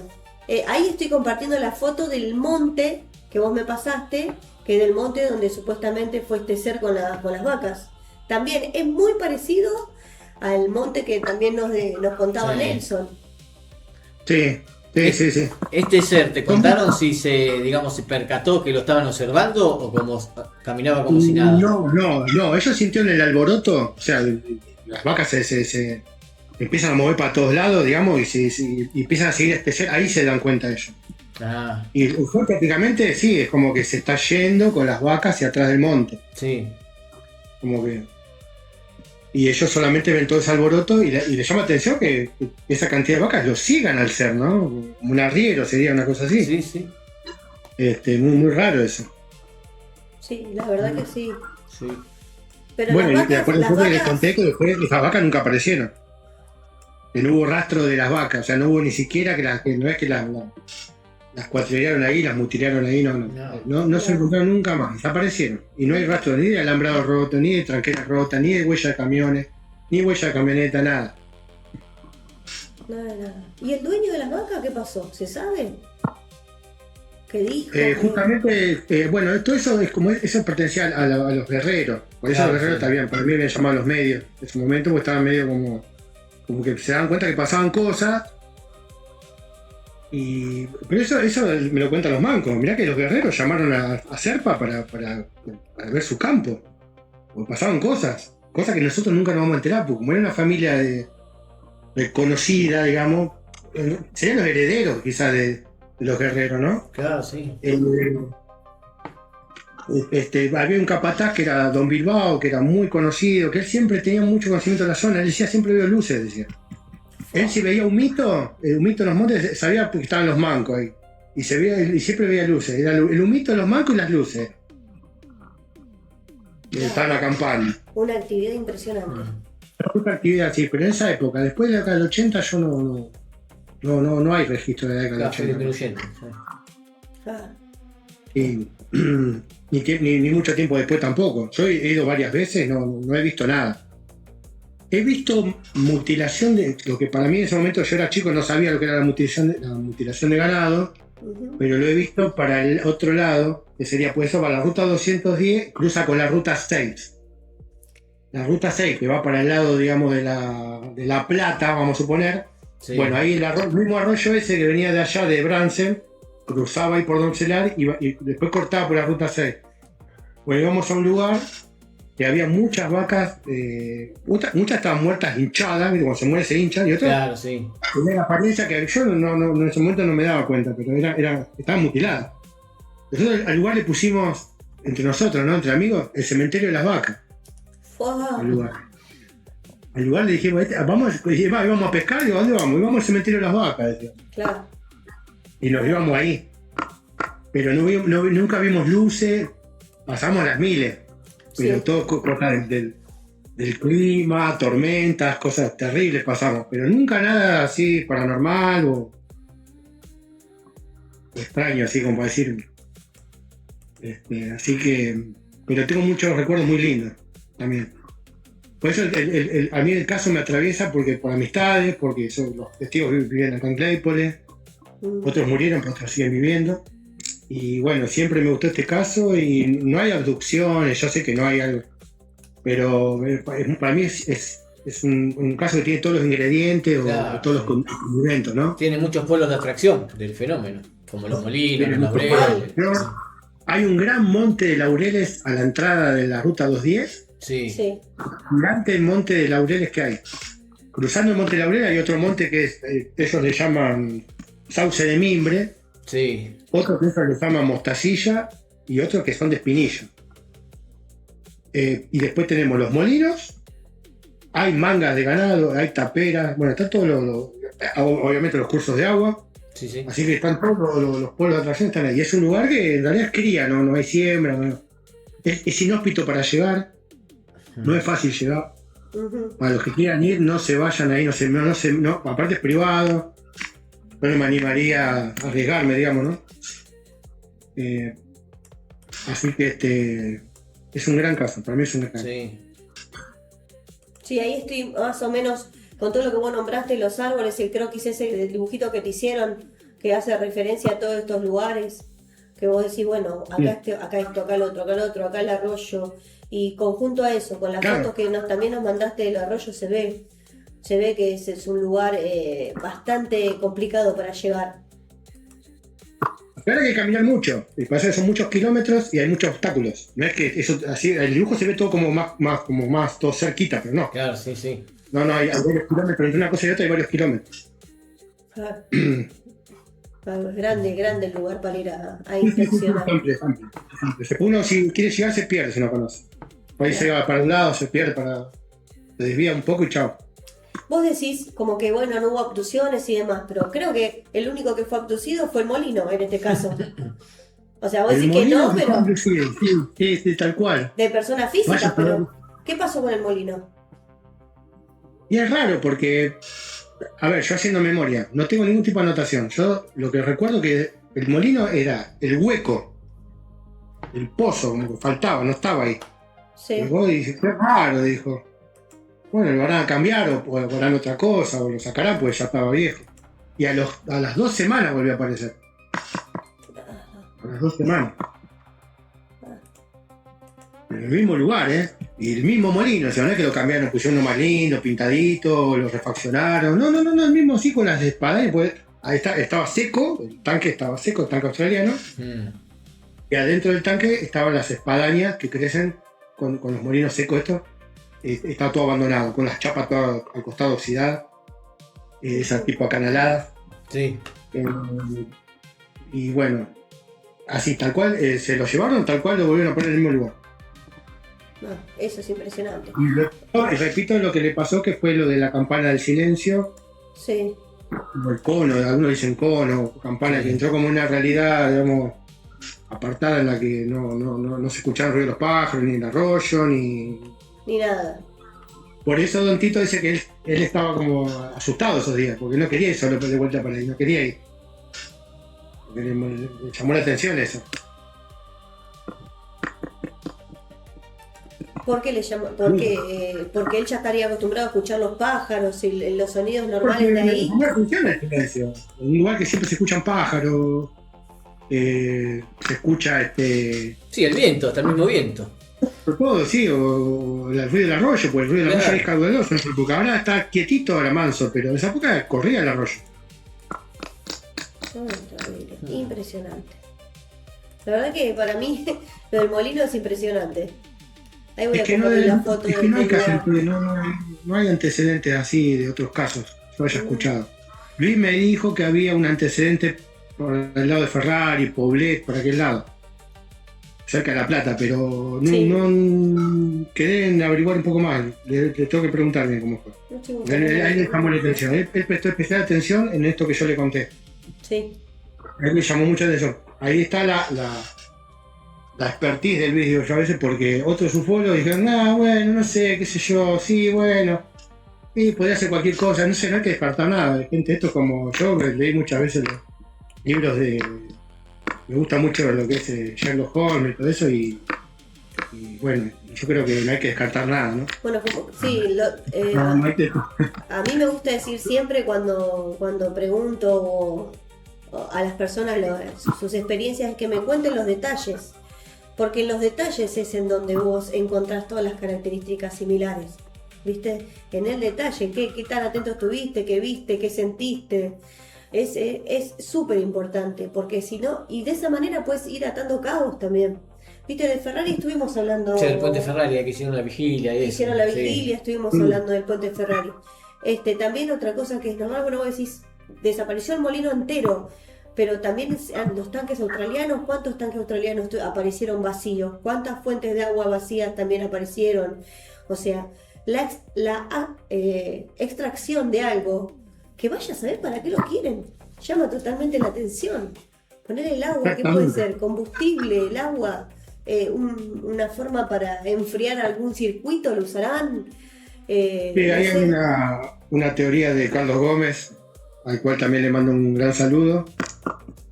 Ahí estoy compartiendo la foto del monte que vos me pasaste, que es del monte donde supuestamente fue este ser con las vacas. También es muy parecido al monte que también nos contaba Nelson. Sí. Este ser, ¿te contaron si se percató que lo estaban observando o como caminaba como si nada? No, ellos sintieron el alboroto, o sea, las vacas se empiezan a mover para todos lados, digamos, y empiezan a seguir a este ser, ahí se dan cuenta ellos. Ah. Y fue prácticamente, sí, es como que se está yendo con las vacas hacia atrás del monte. Sí. Como que... Y ellos solamente ven todo ese alboroto y les llama atención que esa cantidad de vacas lo sigan al ser, ¿no? Como un arriero sería una cosa así. Sí. Muy, muy raro eso. Sí, la verdad que sí. Sí. Pero bueno, las y después les vacas... conté que después las vacas nunca aparecieron. Que no hubo rastro de las vacas, o sea, no hubo ni siquiera que no es que las cuatrillearon ahí, las mutilaron ahí, no se encontraron nunca más, desaparecieron. Y no hay rastro ni de alambrado roto, ni de tranqueras rotas, ni de huella de camiones, ni huella de camioneta, nada. Nada. ¿Y el dueño de las vacas qué pasó? ¿Se sabe? ¿Qué dijo? Justamente, bueno, todo eso es como eso pertenecía a los guerreros. Por eso los guerreros también, para mí me llamaban los medios. En ese momento porque estaban medio como que se daban cuenta que pasaban cosas. Pero eso me lo cuentan los mancos. Mirá que los guerreros llamaron a Serpa para ver su campo. Porque pasaban cosas que nosotros nunca nos vamos a enterar, porque como era una familia de conocida, digamos, serían los herederos quizás de los guerreros, ¿no? Claro, sí. Había un capataz que era Don Bilbao, que era muy conocido, que él siempre tenía mucho conocimiento de la zona. Él decía, siempre veo luces, decía. Él si veía un mito en los montes, sabía que estaban los mancos ahí. Y siempre veía luces. Era el humito de los mancos y las luces. Estaban acampando. Una actividad impresionante. Otra actividad, sí, pero en esa época, después de la década del 80, yo no hay registro de la década del 80. Ni mucho tiempo después tampoco. Yo he ido varias veces, no he visto nada. He visto mutilación de lo que para mí en ese momento, yo era chico, no sabía lo que era la mutilación de ganado, pero lo he visto para el otro lado, que sería pues eso, para la ruta 210, cruza con la ruta 6. La ruta 6, que va para el lado, digamos, de la Plata, vamos a suponer. Sí. Bueno, ahí el mismo arroyo ese que venía de allá, de Bransen, cruzaba ahí por Doncelar y después cortaba por la ruta 6. Bueno, íbamos a un lugar que había muchas vacas, muchas estaban muertas, hinchadas, cuando se muere se hinchan, y otras claro, sí. tenían la apariencia que yo en ese momento no me daba cuenta, pero estaban mutiladas. Nosotros al lugar le pusimos, entre nosotros, ¿no? Entre amigos, el cementerio de las vacas. Al lugar le dijimos, vamos a pescar, digo, ¿dónde vamos? Y vamos al cementerio de las vacas, decía. Claro. Y nos íbamos ahí. Pero nunca vimos luces, pasamos las miles. Pero sí. Todo cosas del clima, tormentas, cosas terribles pasamos. Pero nunca nada así paranormal o extraño, así como para decir. Así que. Pero tengo muchos recuerdos muy lindos también. Por eso a mí el caso me atraviesa porque por amistades, porque los testigos vivían acá en Claypole, otros murieron, pero otros siguen viviendo. Y bueno, siempre me gustó este caso y no hay abducciones, yo sé que no hay algo pero para mí es un caso que tiene todos los ingredientes Claro, o todos los sí. condimentos, ¿no? Tiene muchos polos de atracción del fenómeno, como los molinos, Pero los laureles. pero hay un gran monte de laureles a la entrada de la ruta 210, Sí, Sí. gigante el monte de laureles que hay. Cruzando el monte de Laurel hay otro monte que ellos le llaman sauce de mimbre, sí. otro que ellos le llaman mostacilla y otros que son de espinillo. Y después tenemos los molinos, hay mangas de ganado, hay taperas, bueno, está todo obviamente los cursos de agua, Sí, sí. así que están todos los polos de atracción están ahí. Y es un lugar que en realidad es cría, no hay siembra, es inhóspito para llegar, no es fácil llegar. Ujú. Para los que quieran ir, no se vayan ahí, aparte es privado, no me animaría a arriesgarme, digamos, ¿no? Así que es un gran caso, para mí es un gran caso. Sí. Sí, ahí estoy más o menos con todo lo que vos nombraste, los árboles, el croquis ese, el dibujito que te hicieron, que hace referencia a todos estos lugares, que vos decís, bueno, acá, acá esto, acá el otro, acá el arroyo, y conjunto a eso, con las Claro. fotos que también nos mandaste del arroyo, se ve que es un lugar bastante complicado para llegar. Ahora hay que caminar mucho, y pasa que son muchos kilómetros y hay muchos obstáculos. No es que eso así, el dibujo se ve todo como más todo cerquita, pero no. Claro, sí, sí. No, hay varios kilómetros, entre una cosa y otra hay varios kilómetros. Ah, es grande el lugar para ir a Es inspeccionar. amplio. Uno si quiere llegar se pierde si no conoce. Por ahí se va para un lado, se pierde, se desvía un poco y chao. Vos decís como que bueno, no hubo abducciones y demás, pero creo que el único que fue abducido fue el molino en este caso. O sea, vos El decís que molino no, se pero cumple, sí, tal cual. de personas físicas, Vaya, pero ¿qué pasó con el molino? Y es raro porque, a ver, yo haciendo memoria, no tengo ningún tipo de anotación. Yo lo que recuerdo que el molino era el hueco, el pozo, como que faltaba, no estaba ahí. Sí. Y vos dices, qué raro, dijo. Bueno, lo van a cambiar o harán otra cosa o lo sacarán porque ya estaba viejo. Y a las 2 semanas volvió a aparecer. A las 2 semanas. En el mismo lugar, ¿eh? Y el mismo molino, o sea, no es que lo cambiaron, pusieron uno más lindo, pintadito, lo refaccionaron. No, el mismo sí con las espadañas, pues ahí estaba seco, el tanque australiano, y adentro del tanque estaban las espadañas que crecen con los molinos secos estos. Está todo abandonado, con las chapas todas al costado oxidadas, esas tipo acanaladas. Sí. Y bueno, así, tal cual, se lo llevaron, tal cual lo volvieron a poner en el mismo lugar. No, eso es impresionante. Y repito lo que le pasó, que fue lo de la campana del silencio, Sí. o el cono, algunos dicen cono, campana Sí. que entró como una realidad, digamos, apartada en la que no se escuchaban el ruido de los pájaros, ni el arroyo, ni... Ni nada. Por eso Don Tito dice que él estaba como asustado esos días, porque no quería ir solo de vuelta para ahí, no quería ir. Porque le llamó la atención eso. ¿Por qué le llama? Porque él ya estaría acostumbrado a escuchar los pájaros y los sonidos normales de ahí. Porque me funciona el silencio. En un lugar que siempre se escuchan pájaros, se escucha Sí, el viento, hasta el mismo viento. todo, sí, o el ruido del arroyo, pues el ruido del arroyo es caudaloso, porque ahora está quietito, ahora manso, pero en esa época corría el arroyo. Increíble, impresionante. La verdad que para mí lo del molino es impresionante. Ahí voy Es a que, compartir la foto es que no hay del casos, lugar. no hay antecedentes así de otros casos que yo haya escuchado. Luis me dijo que había un antecedente por el lado de Ferrari, Poblet, por aquel lado, cerca de La Plata, pero Sí. no quedé en averiguar un poco más. Le tengo que preguntarme cómo fue. No tengo Ahí le idea. llamó la atención. Él prestó especial atención en esto que yo le conté. Sí. A él le llamó mucha atención. Ahí está la expertise del vídeo, yo a veces, porque otros ufólogos dijeron, bueno, no sé, qué sé yo, sí, bueno, y podría hacer cualquier cosa, no sé, no hay que descartar nada. De gente, esto como yo, que leí muchas veces los libros me gusta mucho lo que es Sherlock Holmes y todo eso, y bueno, yo creo que no hay que descartar nada, ¿no? Bueno, sí, No hay que... a mí me gusta decir siempre cuando pregunto a las personas sus experiencias, que me cuenten los detalles. Porque en los detalles es en donde vos encontrás todas las características similares. ¿Viste? En el detalle, qué tan atento estuviste, qué viste, qué sentiste. Es súper importante, porque si no, y de esa manera puedes ir atando cabos también. ¿Viste? De Ferrari estuvimos hablando. Sí, el puente Ferrari, que hicieron la vigilia. Y hicieron eso, la sí. vigilia, estuvimos hablando del puente Ferrari. También otra cosa que es normal, bueno, vos decís, desapareció el molino entero, pero también los tanques australianos, ¿cuántos tanques australianos aparecieron vacíos? ¿Cuántas fuentes de agua vacías también aparecieron? O sea, la extracción de algo, que vaya a saber para qué lo quieren, llama totalmente la atención. Poner el agua, ¿qué puede ser? Combustible, el agua, una forma para enfriar algún circuito, ¿lo usarán? Sí, hay una teoría de Carlos Gómez, al cual también le mando un gran saludo.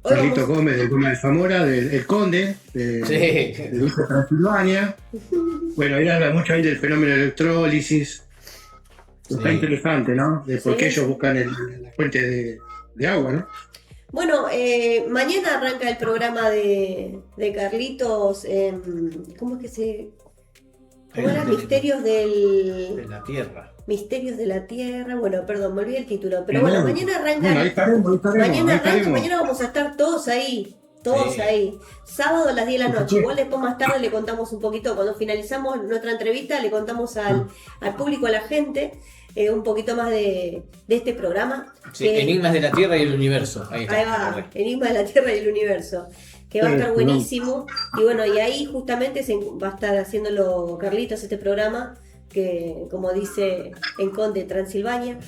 Carlitos Gómez, del Gómez de Zamora, del Conde, de Dulce Transilvania. Bueno, él habla mucho ahí del fenómeno de electrólisis. Está interesante, ¿no? De por qué ellos buscan la fuente de agua, ¿no? Bueno, mañana arranca el programa de Carlitos. ¿Cómo es que se...? ¿Cómo era? Misterios de la Tierra. Misterios de la Tierra. Bueno, perdón, me olvidé el título. Pero bueno, mañana arranca. Bueno, ahí estaremos, mañana vamos a estar todos ahí. Todos ahí. Sábado a las 10 de la noche. Igual después más tarde le contamos un poquito. Cuando finalizamos nuestra entrevista, le contamos al público, a la gente, un poquito más de este programa. Sí, Enigmas de la Tierra y el Universo. Ahí está. Ahí va, correcto. Enigmas de la Tierra y el Universo. Que va a estar buenísimo. Y bueno, y ahí justamente va a estar haciéndolo Carlitos este programa, que como dice en Conde, Transilvania.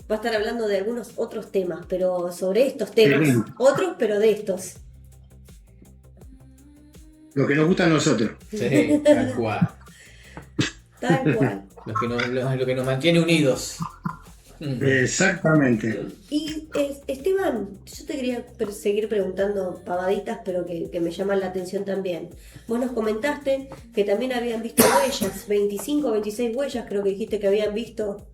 Va a estar hablando de algunos otros temas, pero sobre estos temas. Otros, pero de estos. Lo que nos gusta a nosotros. Sí, tal cual. Tal cual. Lo que nos mantiene unidos. Exactamente. Y Esteban, yo te quería seguir preguntando pavaditas, pero que me llaman la atención también. Vos nos comentaste que también habían visto huellas, 25 o 26 huellas creo que dijiste que habían visto.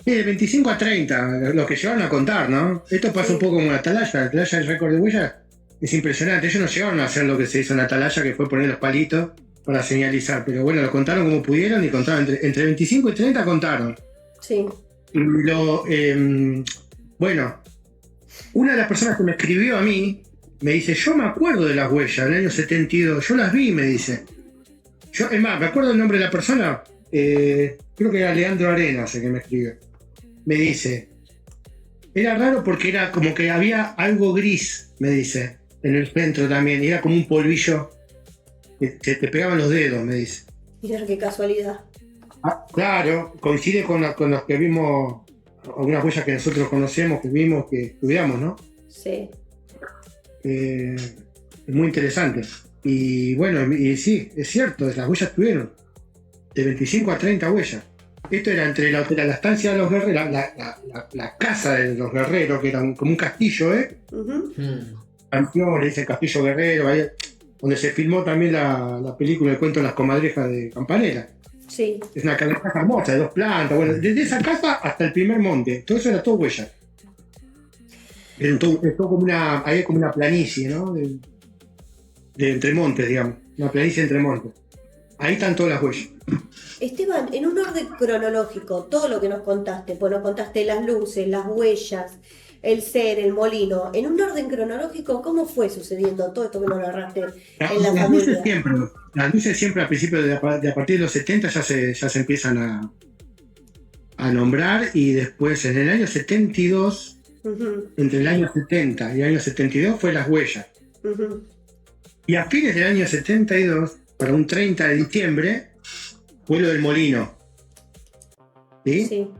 Sí, de 25 a 30, lo que llegaron a contar, ¿no? Esto pasa un poco como la atalaya del récord de huellas. Es impresionante, ellos no llegaron a hacer lo que se hizo en la atalaya, que fue poner los palitos para señalizar, pero bueno, lo contaron como pudieron y contaron, entre 25 y 30 contaron. Sí. Bueno, una de las personas que me escribió a mí me dice, yo me acuerdo de las huellas del año 72, yo las vi, me dice. Es más, me acuerdo el nombre de la persona, creo que era Leandro Arenas el que me escribió. Me dice, era raro porque era como que había algo gris, me dice, en el centro también, y era como un polvillo que te pegaban los dedos, me dice. Mirá qué casualidad. Claro, coincide con los que vimos, algunas huellas que nosotros conocemos, que vimos, que estudiamos, ¿no? Sí. Es muy interesante. Y bueno, y sí, es cierto, las huellas tuvieron de 25 a 30 huellas. Esto era entre la estancia de los guerreros, la casa de los guerreros, que era como un castillo, ¿eh? Canción, le dice Castillo Guerrero, ahí, donde se filmó también la película El cuento de las comadrejas de Campanella. Sí. Es una casa hermosa, de 2 plantas. Bueno, desde esa casa hasta el primer monte, todo eso era todo huella. Es todo como hay como una planicie, ¿no? De entre montes, digamos. Una planicie entre montes. Ahí están todas las huellas. Esteban, en un orden cronológico, todo lo que nos contaste, pues nos contaste las luces, las huellas, el ser, el molino, en un orden cronológico, ¿cómo fue sucediendo todo esto que nos narraste en la familia? Las luces siempre al principio, a partir de los 70 ya se empiezan a nombrar, y después en el año 72, entre el año 70 y el año 72 fue las huellas. Y a fines del año 72, para un 30 de diciembre, fue lo del molino. ¿Sí? Sí.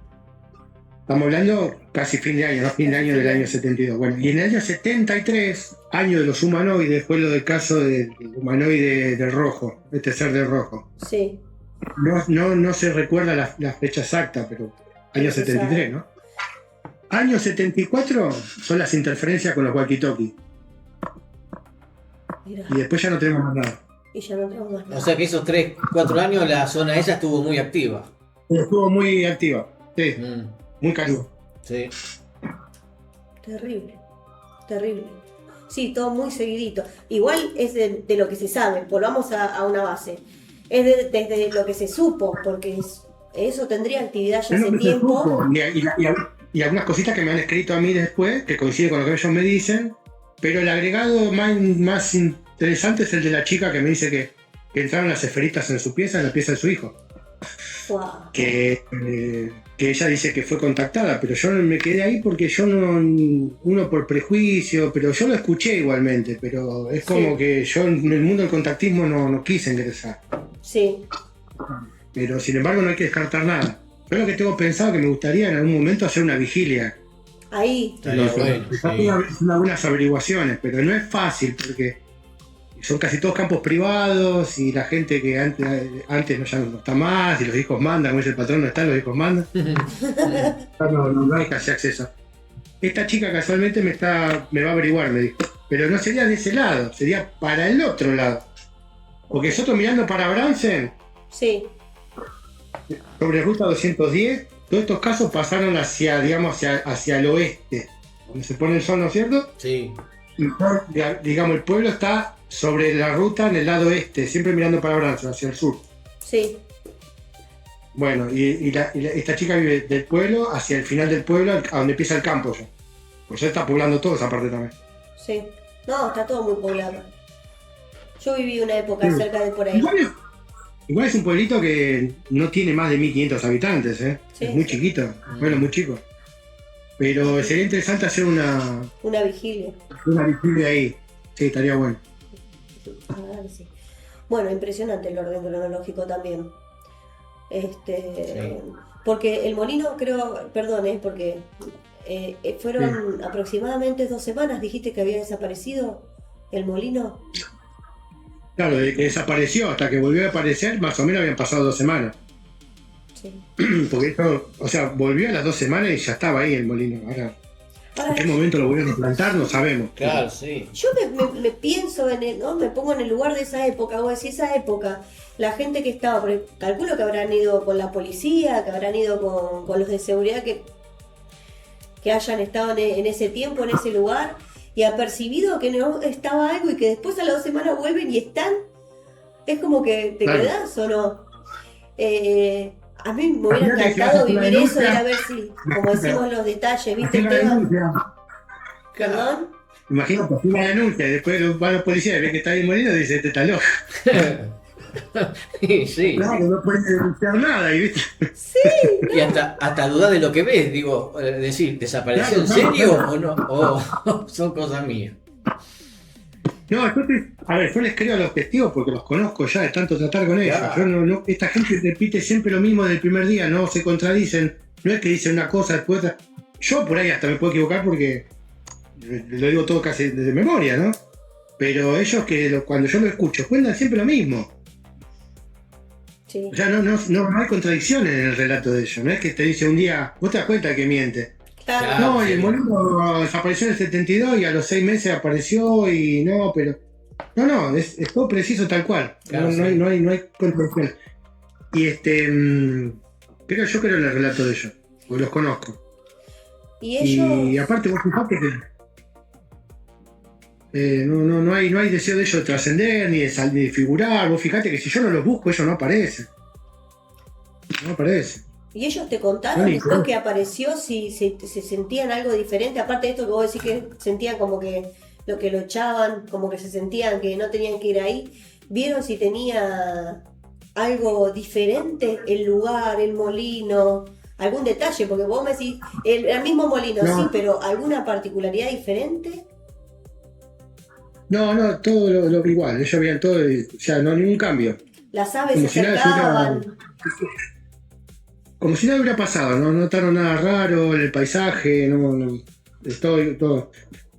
Estamos hablando casi fin de año, ¿no? Fin de año del año 72. Bueno, y en el año 73, año de los humanoides, fue lo del caso del humanoide del rojo, este ser del rojo. Sí. No se recuerda la fecha exacta, pero año 73, ¿no? Año 74 son las interferencias con los walkie-talkie. Y después ya no tenemos más nada. Y ya no tenemos más nada. O sea que esos 3-4 años la zona esa estuvo muy activa. Estuvo muy activa, sí. Muy caliente. Sí. Terrible, terrible. Sí, todo muy seguidito. Igual es de lo que se sabe, volvamos a una base. Es desde lo que se supo, porque eso tendría actividad ya Es lo hace que se tiempo. supo. Y algunas cositas que me han escrito a mí después, que coinciden con lo que ellos me dicen, pero el agregado más interesante es el de la chica que me dice que entraron las esferitas en su pieza, en la pieza de su hijo. Wow. Que ella dice que fue contactada, pero yo me quedé ahí porque yo no, uno por prejuicio, pero yo lo escuché igualmente, pero es como Sí. que yo en el mundo del contactismo no quise ingresar. Sí, Pero sin embargo no hay que descartar nada. Yo lo que tengo pensado que me gustaría en algún momento hacer una vigilia. ahí. Estaría bueno, sí. Hacer algunas averiguaciones, pero no es fácil porque son casi todos campos privados y la gente que antes ya no está más y los hijos mandan, como dice el patrón, no están, los hijos mandan. No hay casi acceso. Esta chica casualmente me va a averiguar, me dijo. Pero no sería de ese lado, sería para el otro lado. Porque nosotros mirando para Bransen, Sí, sobre ruta 210, todos estos casos pasaron hacia el oeste, donde se pone el sol, ¿no es cierto? Sí. Y digamos, el pueblo está sobre la ruta en el lado este, siempre mirando para Branson, hacia el sur. sí. Bueno, esta chica vive del pueblo hacia el final del pueblo, a donde empieza el campo ya. Pues ya está poblando toda esa parte también. Sí. No, está todo muy poblado. Yo viví una época Sí. cerca de por ahí. Igual es un pueblito que no tiene más de 1500 habitantes, ¿eh? Sí, Es muy sí. chiquito, un pueblo muy chico. Pero sería interesante hacer una Vigilia. vigilia ahí. Sí, estaría bueno. La verdad que sí. Bueno, impresionante el orden cronológico también. Porque el molino, creo, perdón, porque fueron aproximadamente 2 semanas, dijiste que había desaparecido el molino. Claro, de que desapareció hasta que volvió a aparecer, más o menos habían pasado 2 semanas. Sí. Porque esto, o sea, volvió a las 2 semanas y ya estaba ahí el molino. Ahora, Ahora, ¿en qué momento lo volvieron a plantar? No sabemos. Claro, sí. yo me pienso ¿no? Me pongo en el lugar de esa época, o decir esa época, la gente que estaba, porque calculo que habrán ido con la policía, que habrán ido con los de seguridad que hayan estado en ese tiempo, en ese lugar, y ha percibido que no estaba algo y que después a las 2 semanas vuelven y están. Es como que te Claro. quedás o no. A mí me hubiera Imagínate que encantado haces una vivir eso y denuncia. a ver si, como decimos, los detalles, ¿viste, Hacía la Esteban? denuncia. ¿Perdón? Imagínate, hacía la denuncia y después van los policías y ven que está ahí el molino y dicen, este está loco. Sí. Claro, no pueden denunciar nada, y ¿viste? Y hasta dudar de lo que ves, digo, decir, ¿desapareció en Claro, serio claro. o no? O son cosas mías. No, yo les creo a los testigos porque los conozco ya de tanto tratar con ellos. Claro. Yo esta gente repite siempre lo mismo del primer día, no se contradicen, no es que dicen una cosa después otra. Yo por ahí hasta me puedo equivocar porque lo digo todo casi de memoria, ¿no? Pero ellos cuando yo lo escucho cuentan siempre lo mismo. Sí. O sea, no hay contradicciones en el relato de ellos. No es que te dice un día, vos te das cuenta que miente. Claro. Claro. No, y el molino desapareció en el 72 y a los 6 meses apareció y no, pero... No, es todo preciso tal cual. Claro, no sí. hay contradicción. Y pero yo creo en el relato de ellos, porque los conozco. Y ellos. Y aparte vos fijate que no hay deseo de ellos de trascender ni de figurar. Vos fijate que si yo no los busco, ellos no aparecen. No aparecen. ¿Y ellos te contaron Bueno, después que apareció si se sentían algo diferente? Aparte de esto que vos decís que sentían como que lo echaban, como que se sentían que no tenían que ir ahí. ¿Vieron si tenía algo diferente el lugar, el molino, algún detalle? Porque vos me decís, el mismo molino, No. sí, pero ¿alguna particularidad diferente? No, todo lo igual. Ellos veían todo, o sea, no ningún cambio. Las aves Como se si nada acercaban. Como si nada hubiera pasado, no notaron nada raro en el paisaje, es todo.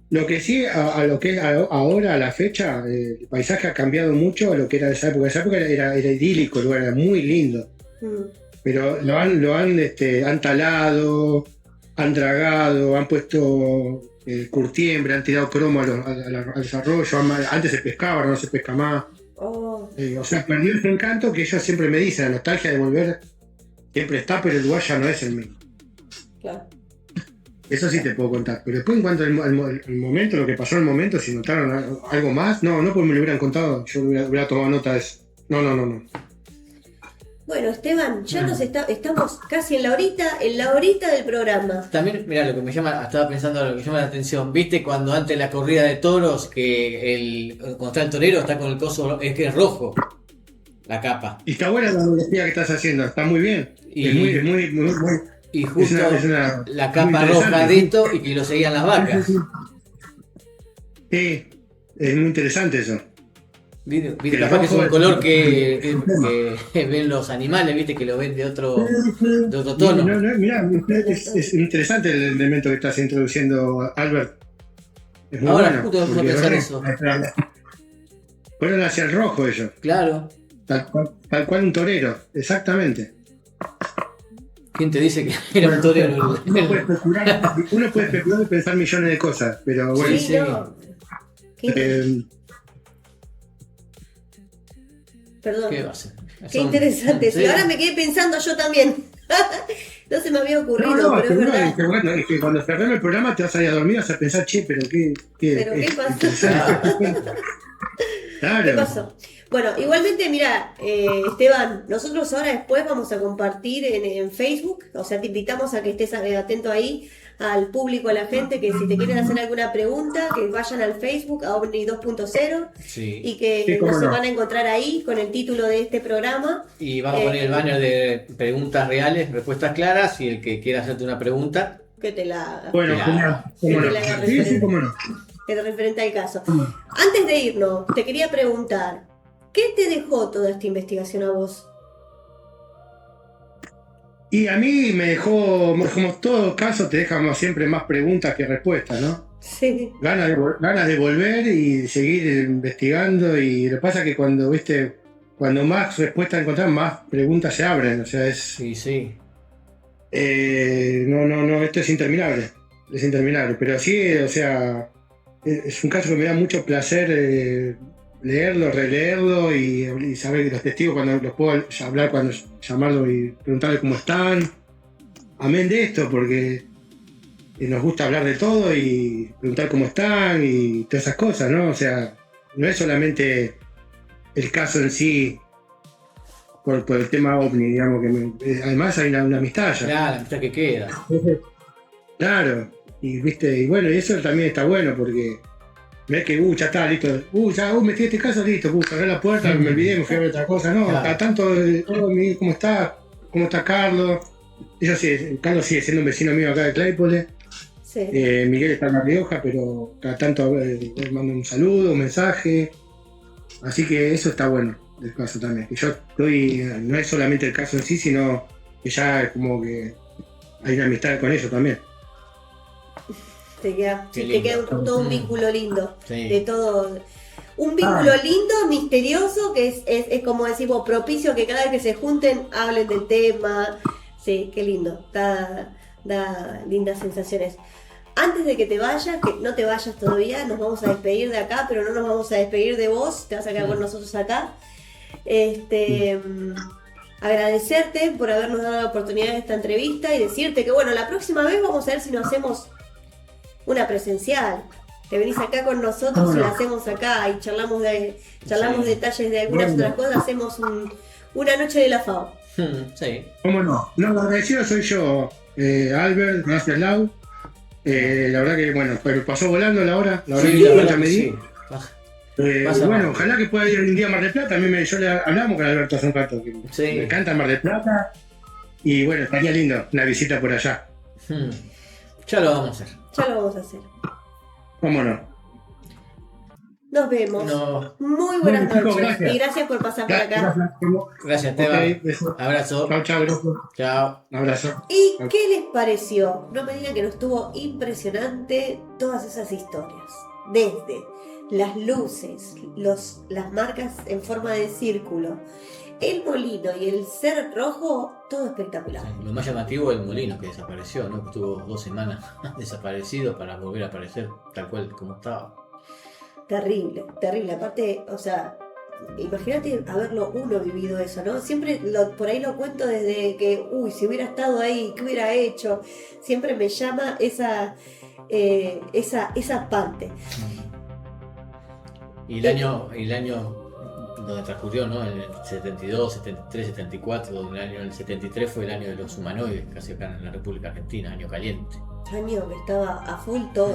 Lo que sí, a lo que es ahora, a la fecha, el paisaje ha cambiado mucho a lo que era de esa época. Esa época era idílico, el lugar era muy lindo. Pero han talado, han dragado, han puesto curtiembre, han tirado cromo al desarrollo, antes se pescaba, ahora no se pesca más. Oh, O sea, perdió ese encanto que ellos siempre me dicen, la nostalgia de volver siempre está, pero el lugar ya no es el mismo. claro. Eso sí te puedo contar. Pero después, en cuanto al momento, lo que pasó en el momento, si notaron algo más, no, porque me lo hubieran contado, yo hubiera tomado nota de eso. No. Bueno, Esteban, ya estamos casi en la horita del programa. También, mira, lo que me llama, estaba pensando lo que llama la atención, ¿viste cuando antes de la corrida de toros, cuando está el torero está con el coso, es que es rojo, la capa? Y está buena la analogía que estás haciendo, está muy bien. Y- Es muy. Y justo la capa muy roja interesante, de esto y que lo seguían las vacas. Sí, es muy interesante eso. ¿Viste? El Capaz que es rojo un es- color que ven los animales, ¿viste? Que lo ven de otro tono. Mirá, es interesante el elemento que estás introduciendo, Albert. Es muy Ahora bueno. justo me puse a porque pensar fueron- eso. Fueron hacia el rojo ellos, Claro. tal cual un torero, exactamente. ¿Quién te dice que era un torero? Uno puede especular y pensar millones de cosas, pero bueno. Sí. No. eh, Perdón. ¿Qué va a ser? Qué interesante. Sí. Sí, ahora me quedé pensando yo también. No se me había ocurrido, no, pero es verdad. es que cuando cerremos el programa te vas a ir a dormir, vas a pensar, che, pero ¿Pero qué pasó? interesante. Claro. ¿Qué pasó? Bueno, igualmente, mira, Esteban, nosotros ahora después vamos a compartir en Facebook, o sea, te invitamos a que estés atento ahí, al público, a la gente, que si te quieren hacer alguna pregunta, que vayan al Facebook, a OVNI 2.0, Sí. y que Sí, cómo nos no. van a encontrar ahí con el título de este programa. Y vamos a poner el banner de preguntas reales, respuestas claras, y el que quiera hacerte una pregunta. Que te la haga. Bueno, Claro. cómo no. Que le haga Sí, cómo no. es referente al caso. Antes de irnos, te quería preguntar, ¿qué te dejó toda esta investigación a vos? Y a mí me dejó, como todo caso, te deja siempre más preguntas que respuestas, ¿no? Sí, Ganas de volver y seguir investigando. Y lo que pasa es que cuando más respuestas encontrás, más preguntas se abren. O sea, Sí, sí. no, esto es interminable. Es interminable. Pero sí, o sea, es un caso que me da mucho placer leerlo, releerlo y saber que los testigos, cuando los puedo hablar, cuando llamarlos y preguntarles cómo están. Amén de esto, porque nos gusta hablar de todo y preguntar cómo están y todas esas cosas, ¿no? O sea, no es solamente el caso en sí por el tema OVNI, digamos, además hay una amistad ya. Claro, la amistad que queda. Claro, y viste, y bueno, y eso también está bueno porque ves que, ya está, listo, metí este caso, listo, cerré la puerta, me olvidé, me fui a ver otra cosa, no, Claro. cada tanto, ¿cómo está Carlos? Carlos sigue siendo un vecino mío acá de Claypole. sí. Miguel está en La Rioja, pero cada tanto le mando un saludo, un mensaje. Así que eso está bueno del caso también. Que yo no es solamente el caso en sí, sino que ya es como que hay una amistad con ellos también. Te queda, Qué te lindo. queda todo un vínculo lindo. Sí. De todo. Un vínculo lindo, misterioso, que es como decimos, propicio que cada vez que se junten hablen del tema. Sí, qué lindo. Da lindas sensaciones. Antes de que te vayas, que no te vayas todavía, nos vamos a despedir de acá, pero no nos vamos a despedir de vos, te vas a quedar con nosotros acá. Agradecerte por habernos dado la oportunidad de esta entrevista y decirte que bueno, la próxima vez vamos a ver si nos hacemos una presencial. Te venís acá con nosotros y la hacemos acá y charlamos Sí. detalles de algunas otras cosas, hacemos una noche de la FAO. Sí. ¿Cómo no? No, lo agradecido soy yo, Albert, gracias Lau. La verdad que bueno, pero pasó volando la hora Sí, que la cuenta verdad me que di. sí. Pasa Bueno, mal. ojalá que pueda ir un día a Mar del Plata. A mí yo le hablamos con Alberto hace un rato, que Sí. me encanta Mar del Plata. Y bueno, estaría lindo una visita por allá. Ya lo vamos a hacer. Ya lo vamos a hacer. ¿Cómo no? Nos vemos. No. Muy buenas Bueno, chicos, noches. gracias. Y gracias por pasar por acá. Gracias, Esteban. Ok, beso. Abrazo. Chao, gracias. Chao. Un abrazo. ¿Y qué les pareció? No me digan que no estuvo impresionante todas esas historias. Desde las luces, las marcas en forma de círculo, el molino y el ser rojo, todo espectacular. Lo más llamativo es el molino que desapareció, ¿no? Que estuvo 2 semanas desaparecido para volver a aparecer tal cual como estaba. Terrible, terrible. Aparte, o sea, imagínate haberlo uno vivido eso, ¿no? Siempre por ahí lo cuento desde que, si hubiera estado ahí, ¿qué hubiera hecho? Siempre me llama esa parte. Y el año donde transcurrió, ¿no? En el 72, 73, 74, donde el 73 fue el año de los humanoides, casi acá en la República Argentina, año caliente. Año que estaba a full todo.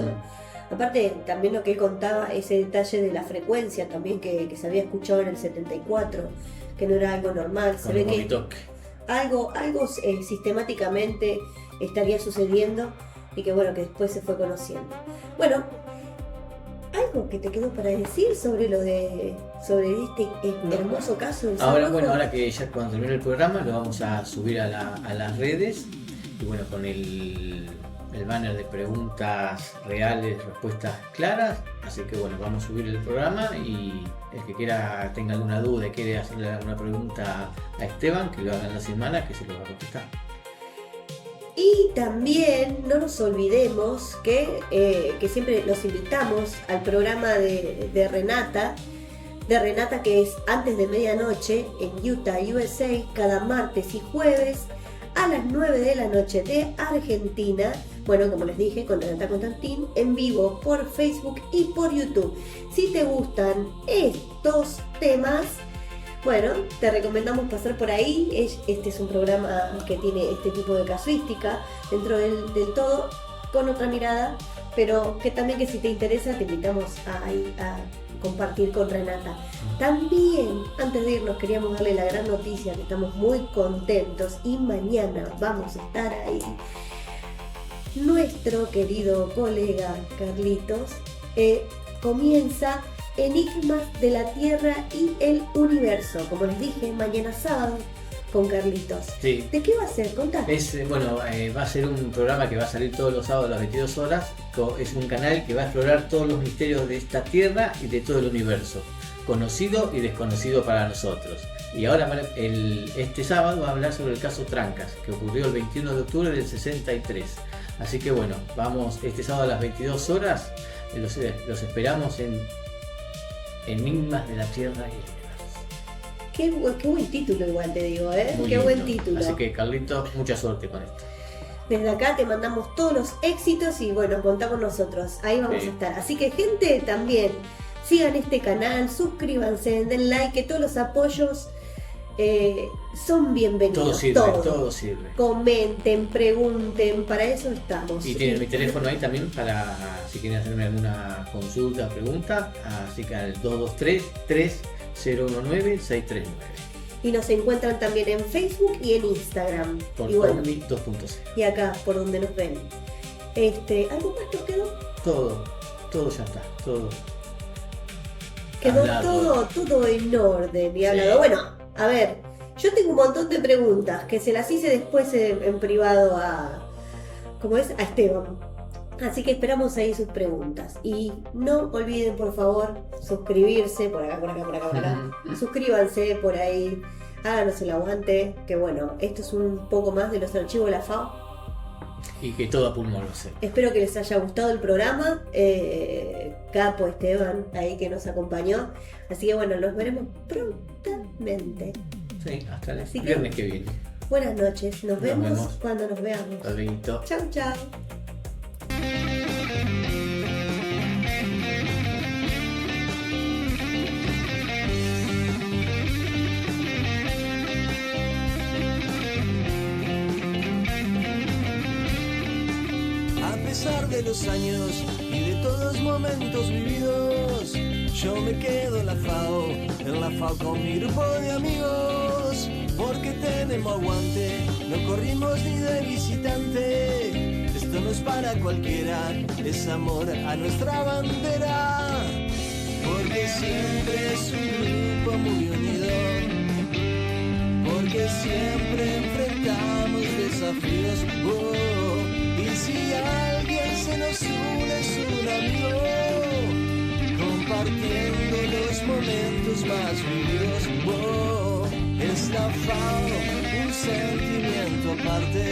Aparte, también lo que él contaba, ese detalle de la frecuencia también que se había escuchado en el 74, que no era algo normal. Se ve que algo sistemáticamente estaría sucediendo y que bueno, que después se fue conociendo. Bueno, ¿algo que te quedó para decir sobre este hermoso caso del ahora, Cerrojo? ahora que ya cuando termine el programa lo vamos a subir a las redes y bueno, con el banner de preguntas reales, respuestas claras, así que bueno, vamos a subir el programa y el que tenga alguna duda y quiere hacerle alguna pregunta a Esteban, que lo haga en la semana, que se lo va a contestar. Y también no nos olvidemos que siempre los invitamos al programa de Renata, que es antes de medianoche en Utah, USA, cada martes y jueves a las 9 de la noche de Argentina. Bueno, como les dije, con Renata Constantín, en vivo por Facebook y por YouTube. Si te gustan estos temas, bueno, te recomendamos pasar por ahí. Este es un programa que tiene este tipo de casuística dentro del todo, con otra mirada, pero que también que si te interesa te invitamos a compartir con Renata. También, antes de irnos, queríamos darle la gran noticia que estamos muy contentos y mañana vamos a estar ahí. Nuestro querido colega Carlitos comienza Enigmas de la Tierra y el Universo, como les dije, mañana sábado con Carlitos. Sí. ¿De qué va a ser? Contá. Va a ser un programa que va a salir todos los sábados a las 22 horas. Es un canal que va a explorar todos los misterios de esta Tierra y de todo el universo, conocido y desconocido para nosotros. Y ahora este sábado va a hablar sobre el caso Trancas, que ocurrió el 21 de octubre del 63. Así que bueno, vamos este sábado a las 22 horas, los esperamos en Enigmas de la Tierra y el Universo. Qué buen título igual te digo, ¿eh? Muy Qué lindo. buen título. Así que Carlitos, mucha suerte con esto. Desde acá te mandamos todos los éxitos y bueno, contá con nosotros, ahí vamos a estar. Así que gente, también sigan este canal, suscríbanse, den like, que todos los apoyos son bienvenidos. Todo sirve. Comenten, pregunten, para eso estamos. Y tienen mi teléfono ahí también para si quieren hacerme alguna consulta o pregunta, así que al 223-3019-639. Y nos encuentran también en Facebook y en Instagram. Por y bueno, OVNI 2.0. y acá, por donde nos ven. ¿Algo más nos quedó? Todo ya está, todo. Quedó hablado. todo en orden y hablado. Sí. Bueno, a ver, yo tengo un montón de preguntas que se las hice después en privado a Esteban. Así que esperamos ahí sus preguntas. Y no olviden, por favor, suscribirse por acá. Suscríbanse por ahí. Háganos el aguante. Que bueno, esto es un poco más de los archivos de la FAO. Y que todo a pulmón lo sé. Espero que les haya gustado el programa. Capo Esteban, ahí que nos acompañó. Así que bueno, nos veremos prontamente. Sí, hasta el Así que- viernes que viene. Buenas noches. Nos vemos vemos. cuando nos veamos. Hasta luego. Chau, chau. A pesar de los años y de todos momentos vividos, yo me quedo en la FAO con mi grupo de amigos, porque tenemos aguante, no corrimos ni de visitante. Esto no es para cualquiera, es amor a nuestra bandera, porque siempre es un grupo muy unido, porque siempre enfrentamos desafíos. Y si alguien se nos une es un amigo, compartiendo los momentos más vividos. Es la FAO, un sentimiento aparte.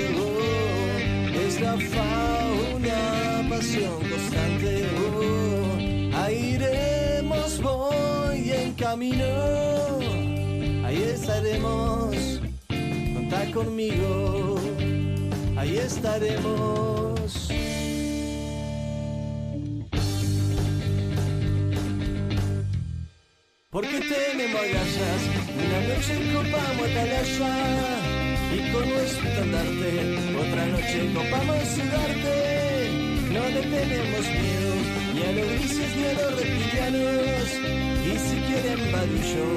Es la FAO, una pasión constante. Ahí iremos, voy en camino. camino, ahí estaremos. Contá conmigo, ahí estaremos. Porque tenemos agallas, una noche copamos Atalaya y con nuestro estandarte, otra noche copamos Sudarte. No le tenemos miedo ni a los grises ni a los reptilianos. Y si quieren barullo,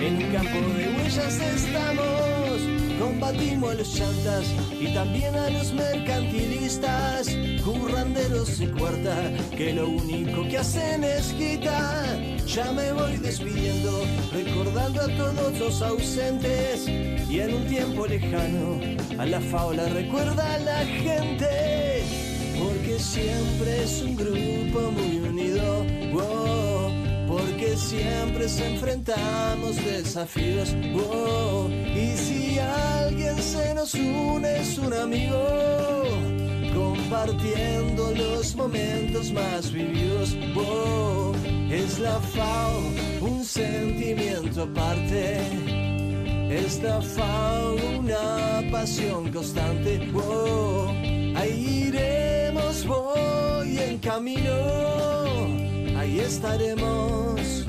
en un campo de huellas estamos. Combatimos a los chantas y también a los mercantilistas, curranderos y cuarta, que lo único que hacen es quitar. Ya me voy despidiendo, recordando a todos los ausentes, y en un tiempo lejano a la FAO la recuerda la gente, porque siempre es un grupo muy unido, wow, porque siempre se enfrentamos desafíos, wow, y si alguien se nos une es un amigo, compartiendo los momentos más vividos, wow, es la FAO, un sentimiento aparte, es la FAO, una pasión constante, wow, ahí iremos, voy en camino, ahí estaremos,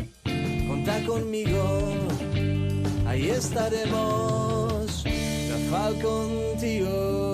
contá conmigo, ahí estaremos, la FAO contigo.